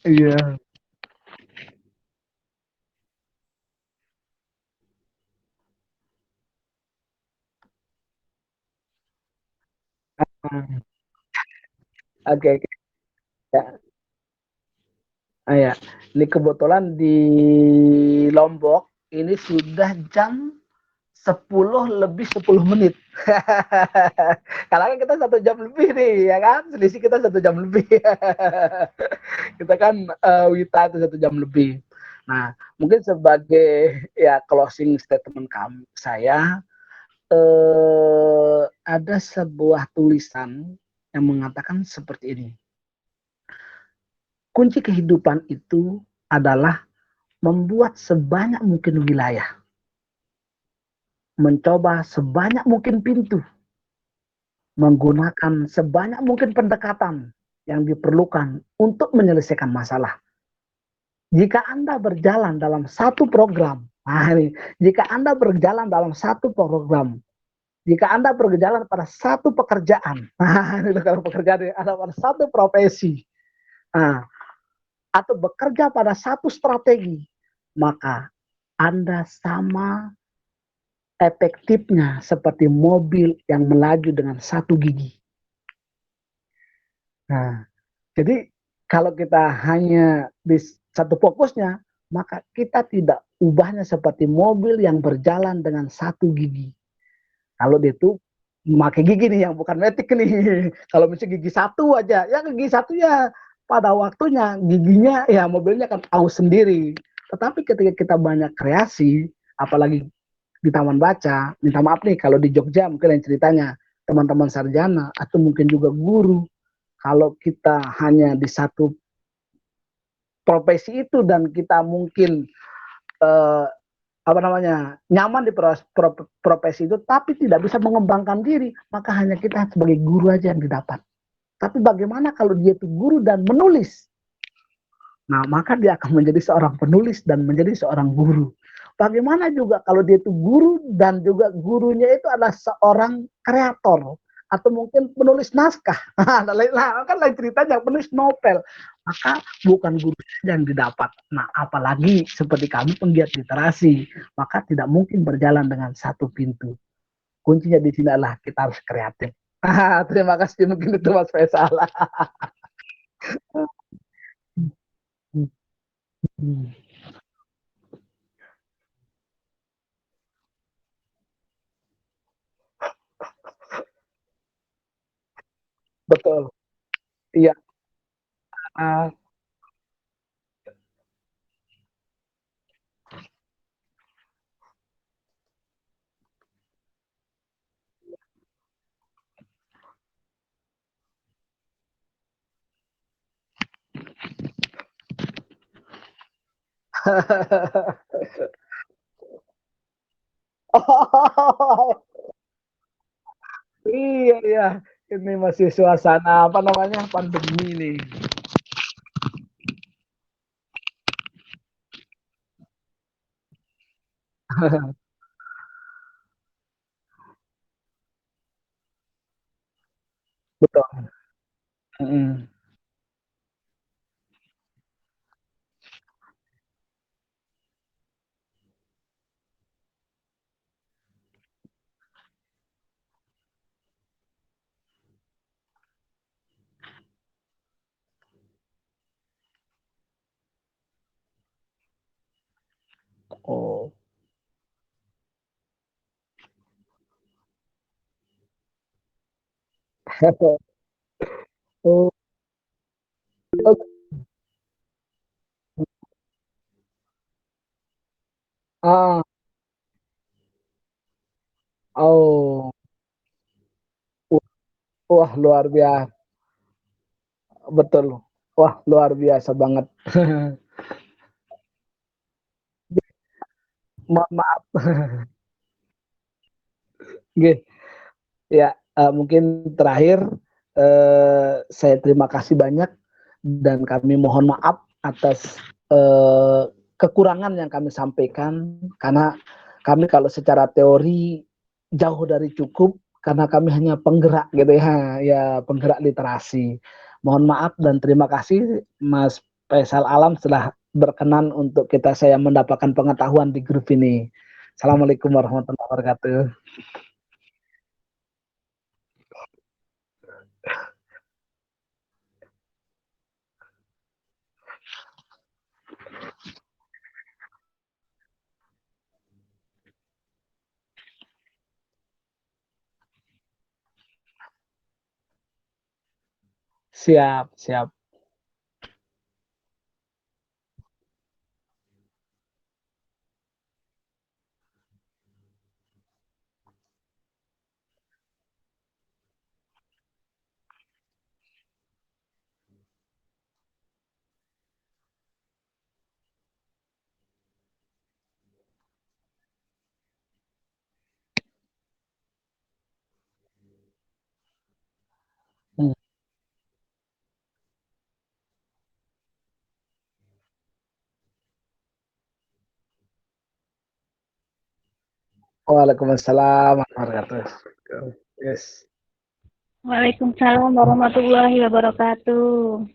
Iya. Oke, oke. Ya. Ya. Ini kebetulan di Lombok ini sudah jam 10 lebih 10 menit. Karena kan kita 1 jam lebih nih, ya kan? Selisih kita 1 jam lebih. Kita kan Wita itu 1 jam lebih. Nah, mungkin sebagai ya closing statement saya, ada sebuah tulisan yang mengatakan seperti ini. Kunci kehidupan itu adalah membuat sebanyak mungkin wilayah, mencoba sebanyak mungkin pintu, menggunakan sebanyak mungkin pendekatan yang diperlukan untuk menyelesaikan masalah. Jika Anda berjalan dalam satu program, jika Anda berjalan dalam satu program, jika Anda berjalan pada satu pekerjaan, ini kalau pekerjaan ada pada satu profesi, nah, atau bekerja pada satu strategi, maka Anda sama efektifnya seperti mobil yang melaju dengan satu gigi. Nah, jadi kalau kita hanya di satu fokusnya, maka kita tidak ubahnya seperti mobil yang berjalan dengan satu gigi. Kalau dia tuh memakai gigi nih yang bukan metik nih. Kalau misalnya gigi satu aja, ya gigi satu ya pada waktunya giginya ya mobilnya akan aus sendiri. Tetapi ketika kita banyak kreasi, apalagi di taman baca, minta maaf nih kalau di Jogja mungkin yang ceritanya teman-teman sarjana atau mungkin juga guru, kalau kita hanya di satu profesi itu dan kita mungkin eh, apa namanya nyaman di profesi itu tapi tidak bisa mengembangkan diri, maka hanya kita sebagai guru aja yang didapat. Tapi bagaimana kalau dia itu guru dan menulis? Nah, maka dia akan menjadi seorang penulis dan menjadi seorang guru. Bagaimana juga kalau dia itu guru dan juga gurunya itu adalah seorang kreator atau mungkin penulis naskah. Nah, kan lain ceritanya penulis novel. Maka bukan guru yang didapat. Nah, apalagi seperti kami penggiat literasi, maka tidak mungkin berjalan dengan satu pintu. Kuncinya di sini adalah kita harus kreatif. Terima kasih, mungkin itu Mas Faisal. Betul. Iya. Uh, Oh, iya iya. Ini masih suasana apa namanya pandemi nih. Betul. Mm. Oh. Oh. Ah, oh, wah luar biasa, betul. Wah luar biasa banget. Mohon maaf. Nggih. Ya, mungkin terakhir, saya terima kasih banyak dan kami mohon maaf atas, kekurangan yang kami sampaikan, karena kami kalau secara teori jauh dari cukup, karena kami hanya penggerak gitu ya, ya penggerak literasi. Mohon maaf dan terima kasih Mas Faisal Alam telah berkenan untuk saya mendapatkan pengetahuan di grup ini. Assalamualaikum warahmatullahi wabarakatuh. Siap siap. Hmm. Waalaikumsalam warahmatullahi wabarakatuh. Yes. Waalaikumsalam warahmatullahi wabarakatuh.